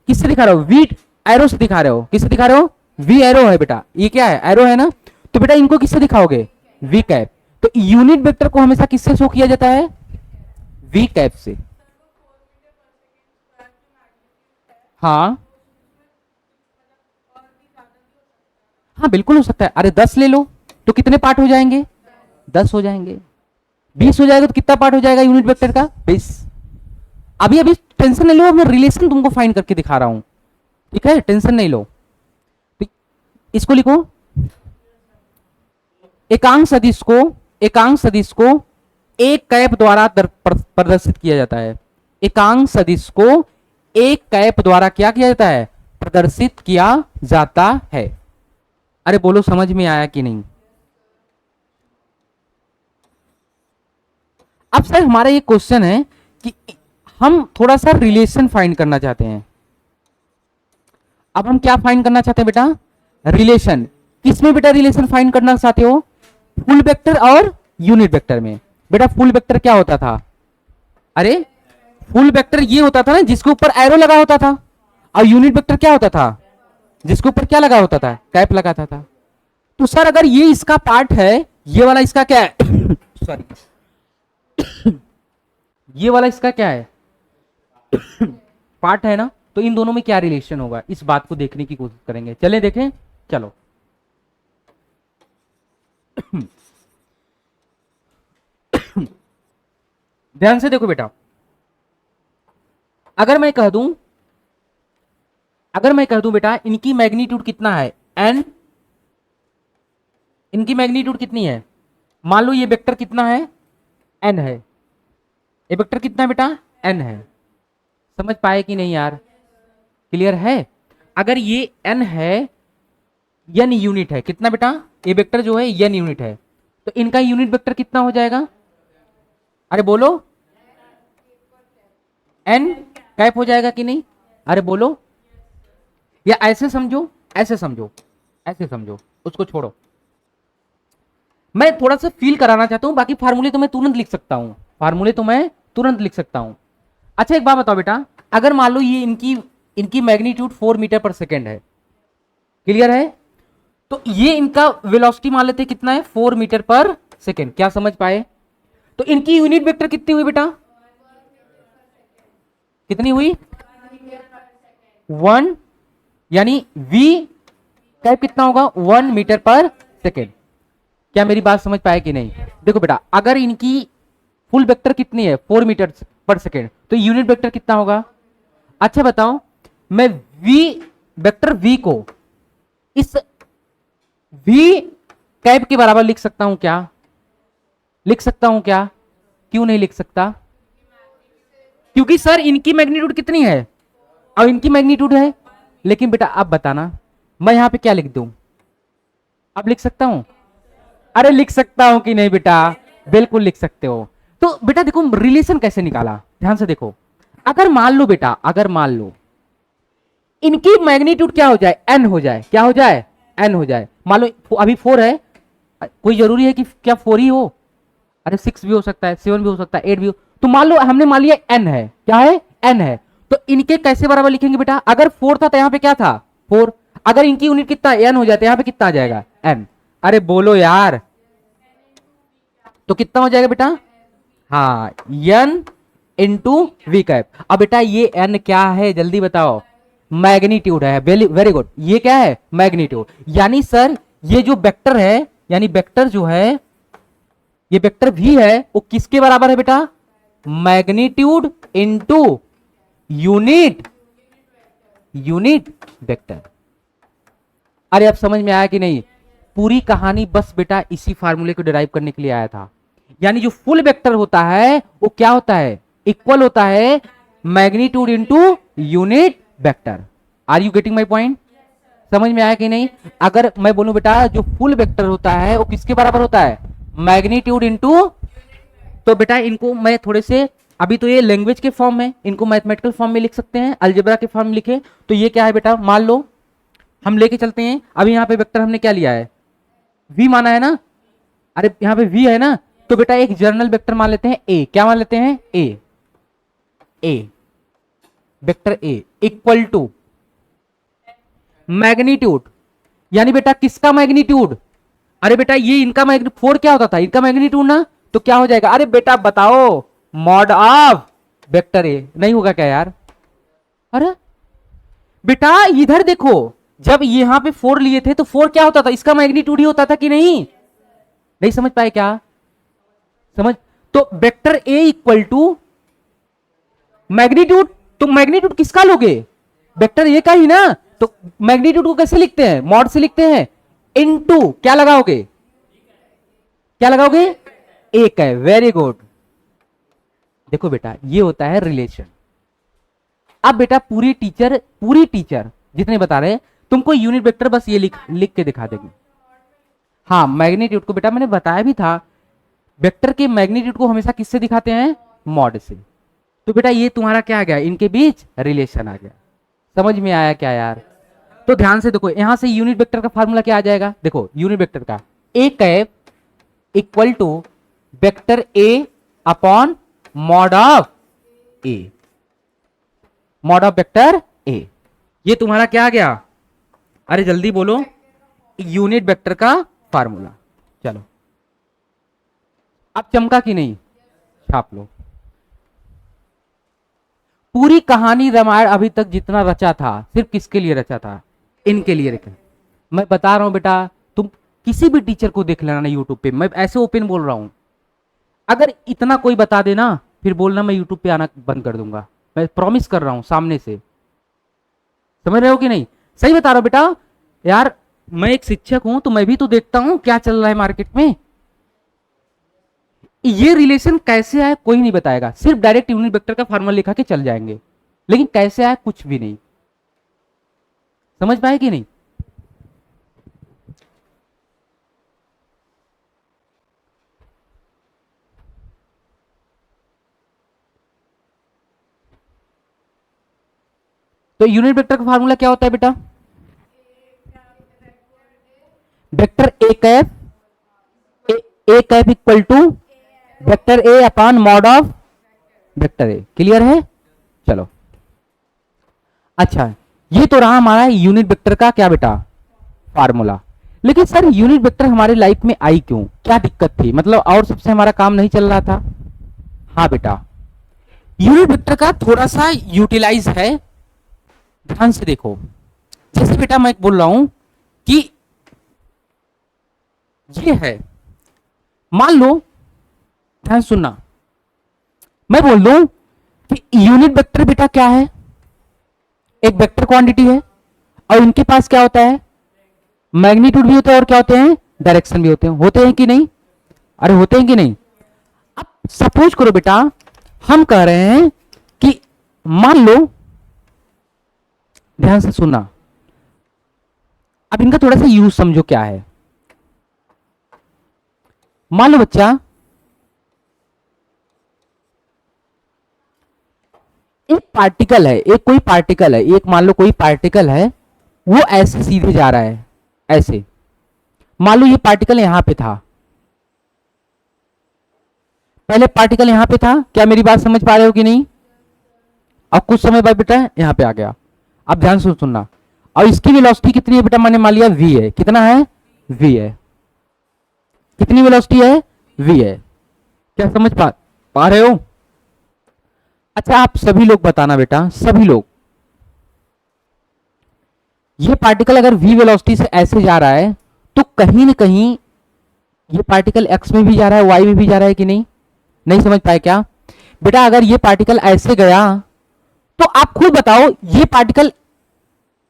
किससे दिखा रहे हो, वी एरो से दिखा रहे हो। किससे दिखा रहे हो, वी एरो है बेटा। ये क्या है, एरो है ना। तो बेटा इनको किससे दिखाओगे, वी कैप। तो यूनिट वेक्टर को हमेशा किससे शो किया जाता है, वी कैप से। हाँ हाँ बिल्कुल हो सकता है। अरे 10 ले लो तो कितने पार्ट हो जाएंगे, 10 हो जाएंगे। 20 हो जाएगा तो कितना पार्ट हो जाएगा यूनिट वेक्टर का, 20। अभी अभी टेंशन नहीं लो, मैं रिलेशन तुमको फाइंड करके दिखा रहा हूं, ठीक है, टेंशन नहीं लो। तो इसको लिखो, एकांक सदिश को एक कैप द्वारा प्रदर्शित किया जाता है। एकांक सदिश को एक कैप द्वारा क्या किया जाता है? प्रदर्शित किया जाता है। अरे बोलो समझ में आया कि नहीं? अब सर हमारा ये क्वेश्चन है कि हम थोड़ा सा रिलेशन फाइंड करना चाहते हैं। अब हम क्या फाइंड करना चाहते हैं बेटा? रिलेशन। किसमें बेटा रिलेशन फाइंड करना चाहते हो? फुल वेक्टर और यूनिट वेक्टर में। बेटा फुल वेक्टर क्या होता था? अरे फुल वेक्टर ये होता था ना जिसके ऊपर एरो लगा होता था, और यूनिट वेक्टर क्या होता था? जिसके ऊपर क्या लगा होता था? कैप लगाता था। तो सर अगर ये इसका पार्ट है, ये वाला इसका क्या है? सॉरी ये वाला इसका क्या है? पार्ट है ना, तो इन दोनों में क्या रिलेशन होगा, इस बात को देखने की कोशिश करेंगे। चले देखें, चलो। ध्यान से देखो बेटा, अगर मैं कह दूं बेटा इनकी मैग्नीट्यूड कितना है? n। इनकी मैग्नीट्यूड कितनी है? मान लो ये वेक्टर कितना है? n है। ये वेक्टर कितना है बेटा? n है। समझ पाए कि नहीं यार? क्लियर है? अगर ये n है, n यूनिट है, कितना बेटा? ये वेक्टर जो है n यूनिट है, तो इनका यूनिट वेक्टर कितना हो जाएगा? अरे बोलो, n कैप हो जाएगा कि नहीं? अरे बोलो, या ऐसे समझो, ऐसे समझो, ऐसे समझो, उसको छोड़ो। मैं थोड़ा सा फील कराना चाहता हूं, बाकी फार्मूले तो मैं तुरंत लिख सकता हूं, अच्छा एक बात बताओ बेटा, अगर मान लो ये इनकी मैग्नीट्यूड 4 मीटर पर सेकेंड है, क्लियर है? तो ये इनका वेलोसिटी मान लेते कितना है? 4 मीटर पर सेकेंड। क्या समझ पाए? तो इनकी यूनिट वेक्टर कितनी हुई बेटा? कितनी हुई? 1, यानी v कैप कितना होगा? 1 मीटर पर सेकेंड। क्या मेरी बात समझ पाए कि नहीं? देखो बेटा, अगर इनकी फुल वेक्टर कितनी है? 4 मीटर पर सेकेंड, तो यूनिट वेक्टर कितना होगा? अच्छा बताओ, मैं वेक्टर v को इस v कैप के बराबर लिख सकता हूं क्या? लिख सकता हूं क्या? क्यों नहीं लिख सकता? क्योंकि सर इनकी मैग्नीट्यूड कितनी है और इनकी मैग्नीट्यूड है। लेकिन बेटा अब बताना, मैं यहां पे क्या लिख दूं? अब लिख सकता हूं? अरे लिख सकता हूं कि नहीं बेटा? बिल्कुल लिख सकते हो। तो बेटा देखो रिलेशन कैसे निकाला, ध्यान से देखो। अगर मान लो बेटा, अगर मान लो इनकी मैग्नीट्यूड क्या हो जाए? n हो जाए। क्या हो जाए? n हो जाए। मान लो अभी 4 है, कोई जरूरी है कि क्या 4 ही हो? अरे 6 भी हो सकता है, 7 भी हो सकता है, 8 भी हो। तो मान लो हमने मान लिया n है। क्या है? n है। तो इनके कैसे बराबर लिखेंगे बेटा? अगर 4 था तो यहां पे क्या था? 4। अगर इनकी यूनिट कितना n हो जाता है, यहां पे कितना आ जाएगा? n। अरे बोलो यार, तो कितना हो जाएगा बेटा? हाँ, n इंटू वी कैप। अब बेटा ये n क्या है जल्दी बताओ? मैग्नीट्यूड है। वेरी गुड, ये क्या है? मैग्नीट्यूड। यानी सर ये जो वेक्टर है, यानी वेक्टर जो है, ये वेक्टर v है, वो किसके बराबर है बेटा? Magnitude into unit vector. अरे अब समझ में आया कि नहीं? पूरी कहानी बस बेटा इसी फार्मूले को डिराइव करने के लिए आया था। यानी जो फुल वेक्टर होता है वो क्या होता है? इक्वल होता है magnitude into unit vector. Are you getting my point? समझ में आया कि नहीं? अगर मैं बोलूं बेटा जो फुल वेक्टर होता है वो किसके बराबर होता है? मैग्नीट्यूड इंटू, तो बेटा इनको मैं थोड़े से, अभी तो ये लैंग्वेज के फॉर्म में, इनको मैथमेटिकल फॉर्म में लिख सकते हैं, अलजेब्रा के फॉर्म में लिखे तो ये क्या है बेटा? मान लो हम लेके चलते हैं, अभी यहां पे वेक्टर हमने क्या लिया है? v माना है ना। अरे यहां पे v है ना, तो बेटा एक जर्नल वेक्टर मान लेते हैं a। क्या मान लेते हैं? a vector a equal to magnitude, यानी बेटा किसका मैग्नीट्यूड? अरे बेटा ये इनका मैग्नीट्यूड 4 क्या होता था? इनका मैग्नीट्यूड ना, तो क्या हो जाएगा? अरे बेटा बताओ, मॉड ऑफ वेक्टर a। नहीं होगा क्या यार? अरे बेटा इधर देखो, जब यहां पे 4 लिए थे तो 4 क्या होता था? इसका मैग्नीट्यूड ही होता था कि नहीं? नहीं समझ पाए क्या? समझ, तो vector a equal to magnitude, तो मैग्नीट्यूड किसका लोगे? वेक्टर a का ही ना। तो मैग्नीट्यूड को कैसे लिखते हैं? मॉड से लिखते हैं, इनटू क्या लगाओगे? क्या लगाओगे? एक है, वेरी गुड। देखो बेटा ये होता है रिलेशन। अब बेटा पूरी टीचर जितने बता रहे हैं तुमको यूनिट वेक्टर बस ये लिख लिख के दिखा देंगे। हाँ मैग्नीट्यूड को बेटा मैंने बताया भी था, वेक्टर के मैग्नीट्यूड को हमेशा किससे दिखाते हैं? मॉड से। तो बेटा ये तुम्हारा क्या आ गया? इनके बीच रिलेशन आ गया। समझ में आया क्या यार? तो ध्यान से देखो, यहां से यूनिट वेक्टर का फार्मूला क्या आ जाएगा? देखो यूनिट वेक्टर का a cap equal to vector A upon mod of a, mod of vector a. ये तुम्हारा क्या आ गया? अरे जल्दी बोलो, यूनिट वेक्टर का फार्मूला। चलो अब चमका कि नहीं? छाप लो। पूरी कहानी रामायण अभी तक जितना रचा था सिर्फ किसके लिए रचा था? इनके लिए रखा। मैं बता रहा हूं बेटा, तुम किसी भी टीचर को देख लेना ना यूट्यूब पे, मैं ऐसे ओपन बोल रहा हूं, अगर इतना कोई बता देना फिर बोलना मैं यूट्यूब पे आना बंद कर दूंगा। मैं प्रॉमिस कर रहा हूं सामने से। समझ रहे हो कि नहीं? सही बता रहा हूं बेटा यार, मैं एक शिक्षक हूं तो मैं भी तो देखता हूं क्या चल रहा है मार्केट में। ये रिलेशन कैसे आया कोई नहीं बताएगा, सिर्फ डायरेक्ट यूनिट वेक्टर का फार्मूला लिखा के चल जाएंगे, लेकिन कैसे आया कुछ भी नहीं। समझ पाए कि नहीं? तो यूनिट वेक्टर का फार्मूला क्या होता है बेटा? Vector A cap equal to vector A upon mod of vector A. Clear है? चलो अच्छा, ये तो रहा हमारा यूनिट वेक्टर का क्या बेटा? फार्मूला। लेकिन सर यूनिट वेक्टर हमारे लाइफ में आई क्यों? क्या दिक्कत थी? मतलब और सबसे हमारा काम नहीं चल रहा था? हाँ बेटा, यूनिट वेक्टर का थोड़ा सा यूटिलाइज है, ध्यान से देखो। जैसे बेटा मैं बोल रहा हूं कि ये है, मान लो, ध्यान सुनना, मैं बोल दूं कि यूनिट वेक्टर बेटा क्या है? एक वेक्टर क्वांटिटी है और इनके पास क्या होता है? मैग्नीट्यूड भी होता है और क्या होते हैं? डायरेक्शन भी होते हैं कि नहीं? अरे होते हैं कि नहीं? अब सपोज करो बेटा, हम कह रहे हैं कि मान लो, ध्यान से सुनना, अब इनका थोड़ा सा यूज समझो क्या है। मान लो बच्चा, एक पार्टिकल है, एक कोई पार्टिकल है, एक मान लो कोई पार्टिकल है, वो ऐसे सीधे जा रहा है, ऐसे। मान लो ये पार्टिकल यहां पे था, पहले पार्टिकल यहां पे था, क्या मेरी बात समझ पा रहे हो कि नहीं? अब कुछ समय बाद बेटा यहां पे आ गया। अब ध्यान से सुनना, और इसकी वेलोसिटी कितनी है बेटा? मैंने मान लिया v है। कितना है? v है। कितनी वेलोसिटी है? v है। क्या समझ पा रहे हो? अच्छा आप सभी लोग बताना बेटा, सभी लोग, ये पार्टिकल अगर v वेलोसिटी से ऐसे जा रहा है तो कहीं ना कहीं ये पार्टिकल x में भी जा रहा है, y में भी जा रहा है कि नहीं? नहीं समझ पाए क्या बेटा? अगर ये पार्टिकल ऐसे गया तो आप खुद बताओ, ये पार्टिकल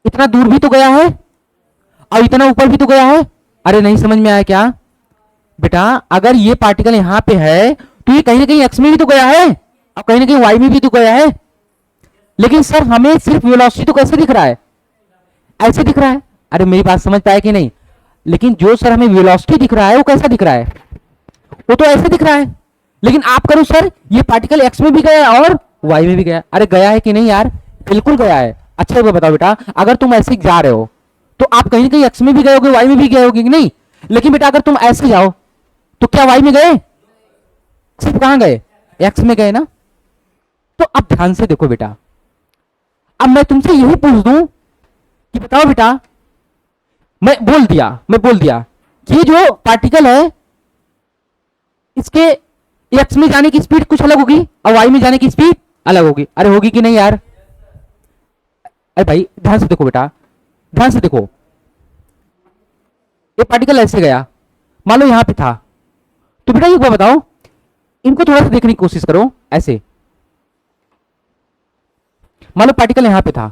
इतना दूर भी तो गया है और इतना ऊपर भी तो गया है। अरे नहीं समझ में आया क्या बेटा? अगर ये पार्टिकल यहां पे है तो ये कहीं ना कहीं x में भी तो गया है और कहीं ना कहीं y में भी तो गया है। लेकिन सर हमें सिर्फ वेलोसिटी तो कैसे दिख रहा है? ऐसे दिख रहा है। अरे मेरी बात समझ पाए कि नहीं? लेकिन जो सर हमें वेलोसिटी दिख रहा है वो कैसा दिख रहा है? वो तो ऐसे दिख रहा है। लेकिन आप करो सर ये पार्टिकल x में भी गया और y में भी गया। अरे गया है कि नहीं यार? बिल्कुल गया है। अच्छा ये बताओ बेटा, अगर तुम ऐसे जा रहे हो तो आप कहीं ना कहीं x में भी गए होगे, y में भी गए होगे कि नहीं? लेकिन बेटा अगर तुम ऐसे जाओ तो क्या y में गए? सिर्फ कहां गए? x में गए ना। तो अब ध्यान से देखो बेटा, अब मैं तुमसे यही पूछ दूं कि बताओ बेटा, मैं बोल दिया ये जो पार्टिकल है इसके x में जाने की स्पीड कुछ अलग होगी और y में जाने की स्पीड अलग होगी। अरे होगी कि नहीं यार? अरे भाई ध्यान से देखो बेटा, ध्यान से देखो, ये पार्टिकल ऐसे गया, मान लो यहां पे था, तो बेटा एक बात बताओ, इनको थोड़ा सा देखने की कोशिश करो। ऐसे मान लो पार्टिकल यहां पे था,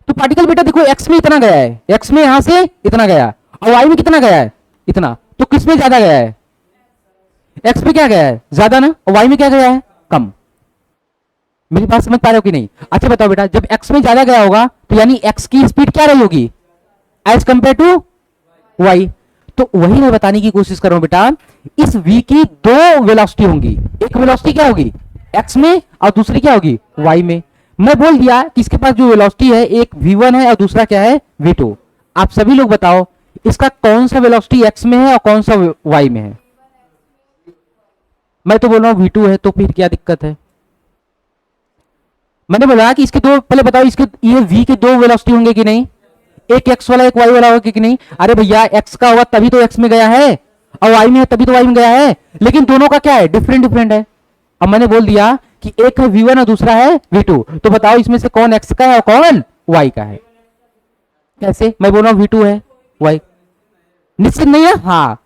तो पार्टिकल बेटा देखो x में इतना गया है, x में यहां से इतना गया और y में कितना गया है? इतना। तो किस में ज्यादा गया है? एक्स में क्या गया है ज्यादा ना, और वाई में क्या गया है कम। मेरी बात समझ पा रहे हो कि नहीं? अच्छा बताओ बेटा, जब एक्स में ज्यादा गया होगा तो यानी एक्स की स्पीड क्या रही होगी एज कंपेयर टू वाई। तो वही मैं बताने की कोशिश कर रहा हूं बेटा, इस v की दो वेलोसिटी होंगी, एक वेलोसिटी क्या होगी x में और दूसरी क्या होगी y में। मैं बोल दिया कि इसके पास जो वेलोसिटी है एक v1 है और दूसरा क्या है v2। आप सभी लोग बताओ इसका कौन सा वेलोसिटी x में है और कौन सा y में है? मैं तो बोल रहा हूं v2 है, तो फिर क्या दिक्कत है? मैंने बोला कि इसके दो, पहले बताओ इसके ये v के दो वेलोसिटी होंगे कि नहीं, एक x वाला एक y वाला होगा कि नहीं? अरे भैया x का होगा तभी तो x में गया है और y में है तभी तो y में गया है, लेकिन दोनों का क्या है डिफरेंट डिफरेंट है। अब मैंने बोल दिया कि एक है v1 और दूसरा है v2, तो बताओ इसमें से कौन x का है और कौन y का है? कैसे? मैं बोल रहा हूं v2 है y निश्चित नहीं है। हाँ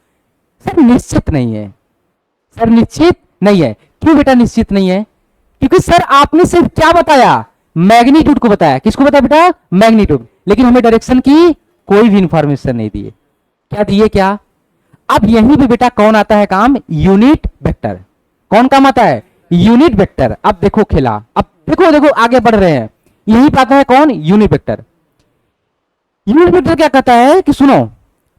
सर निश्चित नहीं है, सर निश्चित नहीं है। क्यों बेटा निश्चित नहीं है? क्योंकि सर आपने सिर्फ क्या बताया, मैग्नीट्यूड को बताया। किसको बताया बेटा? मैग्नीट्यूड। लेकिन हमें डायरेक्शन की कोई भी इंफॉर्मेशन नहीं दिए। क्या दिए? क्या? अब यहीं पे बेटा कौन आता है काम? Unit vector. कौन काम आता है? Unit vector. अब देखो खेला, अब देखो देखो आगे बढ़ रहे हैं, यहीं पे आता है कौन? Unit vector. यूनिट वेक्टर क्या कहता है कि सुनो,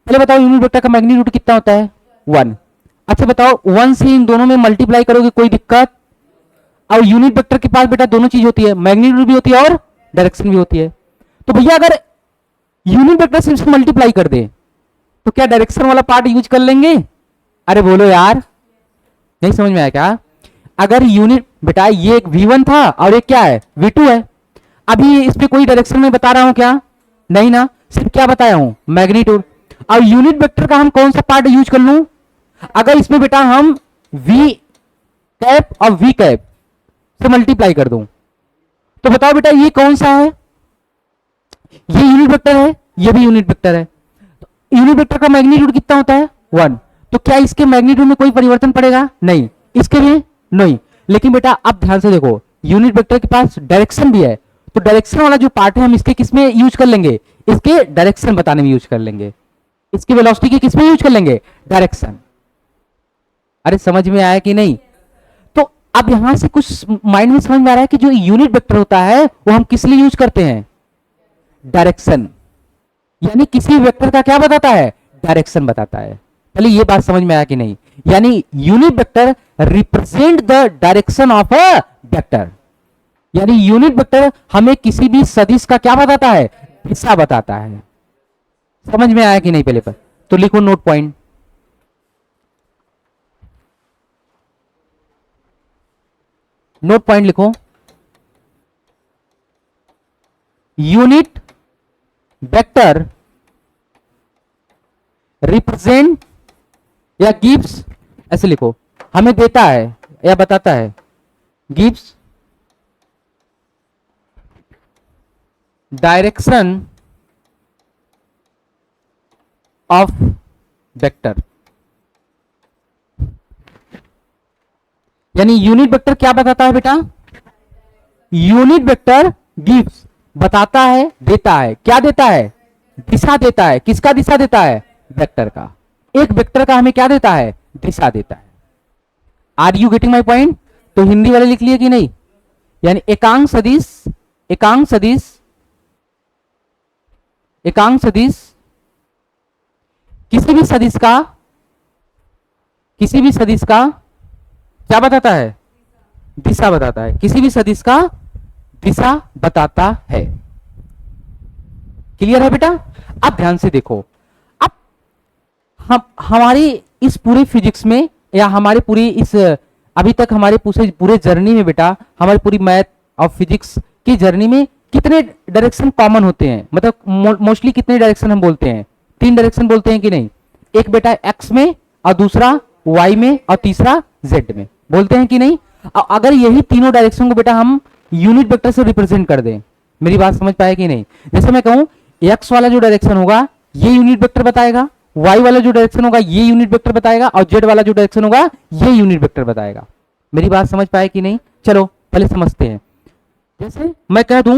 पहले बताओ यूनिट वेक्टर का मैग्नीट्यूड कितना होता है? 1। अच्छा बताओ 1 से इन दोनों में मल्टीप्लाई करोगे कोई दिक्कत? और यूनिट वेक्टर के पास बेटा दोनों चीज होती है, मैग्नीट्यूड भी होती है और डायरेक्शन भी होती है। तो भैया अगर यूनिट वेक्टर से इसको मल्टीप्लाई कर दे तो क्या डायरेक्शन वाला पार्ट यूज कर लेंगे? अरे बोलो यार, नहीं समझ में आया क्या? अगर यूनिट बेटा ये एक v1 था और एक क्या है v2 है, अभी इस पे कोई डायरेक्शन में बता रहा हूं क्या? नहीं ना, सिर्फ क्या बताया हूं? मैग्नीट्यूड। और यूनिट वेक्टर का हम कौन सा पार्ट यूज कर लूं? अगर इसमें बेटा हम v कैप और v कैप से मल्टीप्लाई कर दूं तो बताओ बेटा ये कौन सा है? ये यूनिट वेक्टर है, ये भी यूनिट वेक्टर है। यूनिट वेक्टर का मैग्नीट्यूड कितना होता है? 1। तो क्या इसके मैग्नीट्यूड में कोई परिवर्तन पड़ेगा? नहीं। इसके में नहीं। लेकिन बेटा अब ध्यान से देखो, यूनिट वेक्टर के पास डायरेक्शन भी है, तो डायरेक्शन वाला जो पार्ट है हम इसके किस में यूज कर लेंगे? इसके डायरेक्शन बताने में यूज कर लेंगे। इसकी वेलोसिटी की किस में यूज कर लेंगे? डायरेक्शन। अरे समझ में आया कि नहीं? तो अब यहां से कुछ माइंड में समझ में आ रहा है कि जो यूनिट वेक्टर होता है वो हम किस लिए यूज करते हैं? डायरेक्शन। यानी किसी वेक्टर का क्या बताता है? डायरेक्शन बताता है। पहले ये बात समझ में आया कि नहीं? यानी unit vector represent the direction of a vector. यानी यूनिट वेक्टर हमें किसी भी सदिश का क्या बताता है? दिशा बताता है। समझ में आया कि नहीं? पहले पर तो लिखो नोट पॉइंट। नोट पॉइंट लिखो, यूनिट वेक्टर रिप्रेजेंट या गिव्स, ऐसे लिखो, हमें देता है या बताता है, गिव्स डायरेक्शन ऑफ वेक्टर। यानी यूनिट वेक्टर क्या बताता है बेटा? यूनिट वेक्टर गिव्स बताता है, देता है। क्या देता है? दिशा देता है। किसका दिशा देता है? वेक्टर का। एक वेक्टर का हमें क्या देता है? दिशा देता है। Are you getting my point? तो हिंदी वाले लिख लिए कि नहीं? यानी एकांक सदिश, एकांक सदिश, एकांक सदिश किसी भी सदिश का, किसी भी सदिश का क्या बताता है? दिशा बताता है। किसी भी सदिश का दिशा बताता है। क्लियर है बेटा? अब ध्यान से देखो, अब हम हमारी इस पूरे फिजिक्स में या हमारे पूरी इस अभी तक हमारे पूरे जर्नी में बेटा, हमारी पूरी मैथ और फिजिक्स की जर्नी में कितने डायरेक्शन कॉमन होते हैं? मतलब मोस्टली कितने डायरेक्शन हम बोलते हैं? 3 डायरेक्शन बोलते हैं कि नहीं? एक बेटा एक्स में और दूसरा वाई में और तीसरा जेड में, बोलते हैं कि नहीं? अगर यही तीनों डायरेक्शन को बेटा हम यूनिट वेक्टर से रिप्रेजेंट कर दें, मेरी बात समझ पाए कि नहीं? जैसे मैं कहूं एक्स वाला जो डायरेक्शन होगा ये यूनिट वेक्टर बताएगा, वाई वाला जो डायरेक्शन होगा ये यूनिट वेक्टर बताएगा, और जेड वाला जो डायरेक्शन होगा ये यूनिट वेक्टर बताएगा। मेरी बात समझ पाए कि नहीं? चलो पहले समझते हैं। जैसे मैं कह दूं,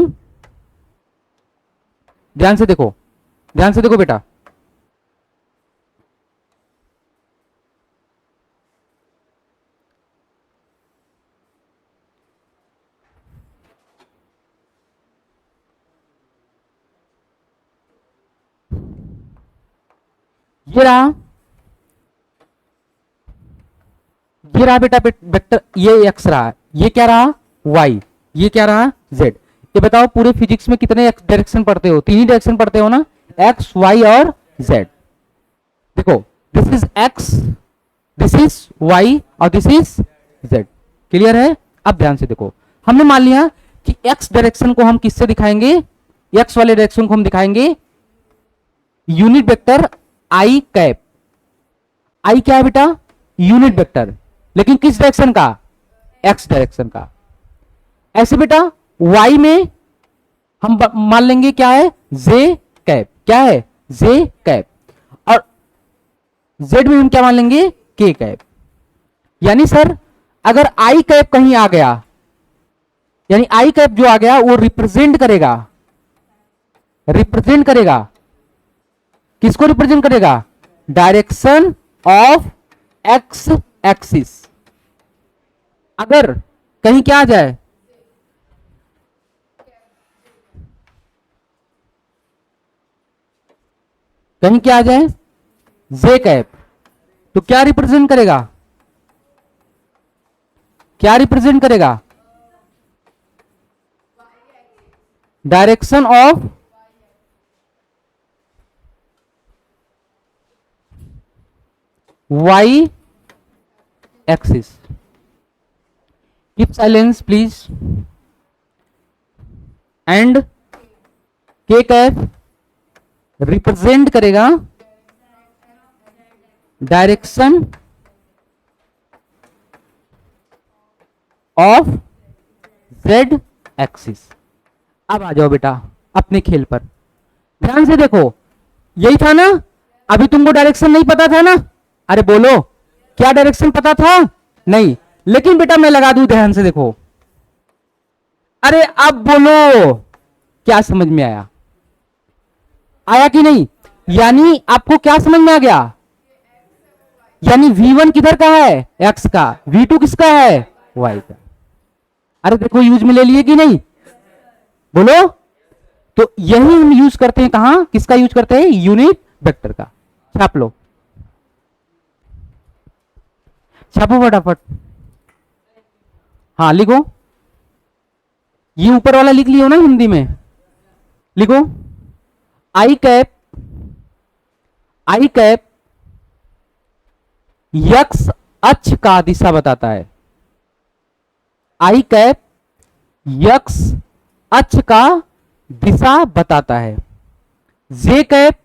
ध्यान से देखो, ध्यान से देखो बेटा, ये रहा, ये रहा बेटा वेक्टर, ये एक्स रहा, ये क्या रहा वाई, ये क्या रहा जेड। ये बताओ पूरे फिजिक्स में कितने डायरेक्शन पढ़ते हो? तीन ही डायरेक्शन पढ़ते हो ना, एक्स वाई और जेड। देखो this is X, this is Y और दिस इज जेड। क्लियर है? अब ध्यान से देखो, हमने मान लिया कि एक्स डायरेक्शन को हम किससे दिखाएंगे, एक्स वाले डायरेक्शन को हम दिखाएंगे यूनिट वेक्टर आई कैप। आई क्या है बेटा? यूनिट वेक्टर, लेकिन किस डायरेक्शन का? एक्स डायरेक्शन का। ऐसे बेटा वाई में हम मान लेंगे क्या है, जे कैप। क्या है? जे कैप। और जेड में हम क्या मान लेंगे? के कैप। यानी सर अगर आई कैप कहीं आ गया, यानी आई कैप जो आ गया वो रिप्रेजेंट करेगा, रिप्रेजेंट करेगा किसको? रिप्रेजेंट करेगा डायरेक्शन ऑफ एक्स एक्सिस। अगर कहीं क्या आ जाए, कहीं क्या आ जाए जे कैप, तो क्या रिप्रेजेंट करेगा? क्या रिप्रेजेंट करेगा? Direction of Y axis. Keep silence please. And K cap represent करेगा डायरेक्शन ऑफ जेड एक्सिस। अब आ जाओ बेटा अपने खेल पर, ध्यान से देखो। यही था ना, अभी तुमको डायरेक्शन नहीं पता था ना? अरे बोलो, क्या डायरेक्शन पता था? नहीं। लेकिन बेटा मैं लगा दूं, ध्यान से देखो। अरे अब बोलो, क्या समझ में आया? आया कि नहीं? यानी आपको क्या समझ में आ गया? यानी V1 किधर का है? एक्स का। V2 किसका है? वाई का। अरे देखो यूज में ले लिए कि नहीं? बोलो। तो यही हम यूज करते हैं कहां? किसका यूज करते हैं? यूनिट वेक्टर का। छाप लो, छापो फटाफट। हाँ लिखो, ये ऊपर वाला लिख लियो ना हिंदी में। लिखो आई कैप, आई कैप यक्स अक्ष का दिशा बताता है। आई कैप यक्स अक्ष का दिशा बताता है। जे कैप,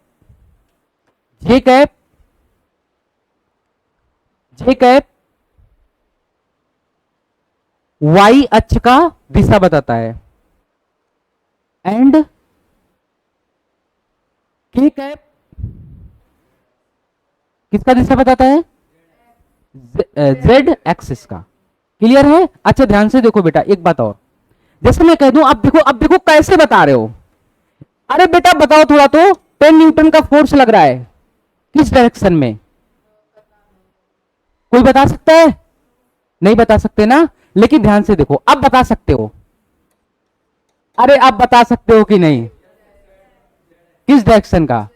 जे कैप, जे कैप वाई अक्ष का दिशा बताता है। एंड के कैप किसका दिशा बताता है? जेड एक्सिस का। क्लियर है? अच्छा ध्यान से देखो बेटा, एक बात और, जैसे मैं कह दूं, अब देखो, अब देखो कैसे बता रहे हो। अरे बेटा बताओ थोड़ा तो, 10 न्यूटन का फोर्स लग रहा है किस डायरेक्शन में? कोई बता सकता है? नहीं बता सकते ना, लेकिन ध्यान से देखो, अब बता सकते हो। अरे अब बता सकते हो कि नहीं? किस डायरेक्शन का?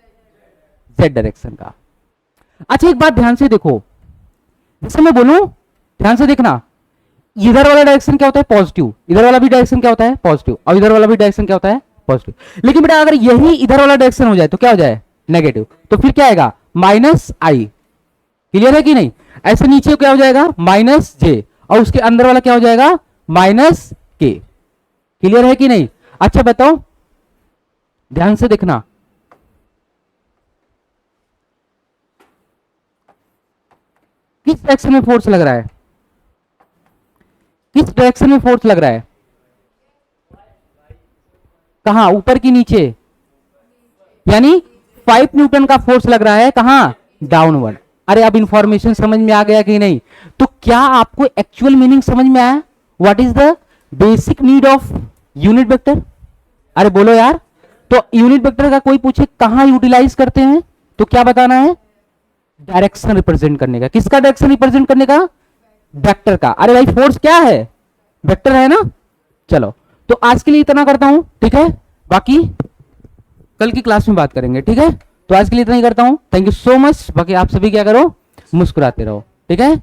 जेड डायरेक्शन का। अच्छा एक बात ध्यान से देखो, जैसे मैं बोलूं, ध्यान से देखना, इधर वाला डायरेक्शन क्या होता है? पॉजिटिव। इधर वाला भी डायरेक्शन क्या होता है? पॉजिटिव। और इधर वाला भी डायरेक्शन क्या होता है? पॉजिटिव। लेकिन बेटा अगर यही इधर वाला डायरेक्शन हो जाए तो क्या हो जाए? नेगेटिव। तो फिर क्या आएगा? माइनस आई। क्लियर है कि नहीं? ऐसे नीचे क्या हो जाएगा? माइनस जे। और उसके अंदर वाला क्या हो जाएगा? माइनस के। क्लियर है कि नहीं? अच्छा बताओ, ध्यान से देखना, किस डायरेक्शन में फोर्स लग रहा है? किस डायरेक्शन में फोर्स लग रहा है? कहां? ऊपर की नीचे? यानी 5 न्यूटन का फोर्स लग रहा है कहां? डाउनवर्ड। अरे अब इंफॉर्मेशन समझ में आ गया कि नहीं? तो क्या आपको एक्चुअल मीनिंग समझ में आया? What is the basic need of unit vector? अरे बोलो यार। तो यूनिट वेक्टर का कोई पूछे कहां यूटिलाइज करते हैं, तो क्या बताना है? डायरेक्शन रिप्रेजेंट करने का। किसका डायरेक्शन रिप्रेजेंट करने का? वेक्टर का। अरे भाई फोर्स क्या है? वेक्टर है ना। चलो तो आज के लिए इतना करता हूं, ठीक है? बाकी कल की क्लास में बात करेंगे, ठीक है? तो आज के लिए इतना ही करता हूं, थैंक यू सो मच। बाकी आप सभी क्या करो, मुस्कुराते रहो, ठीक है।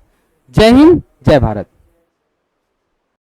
जय हिंद, जय भारत।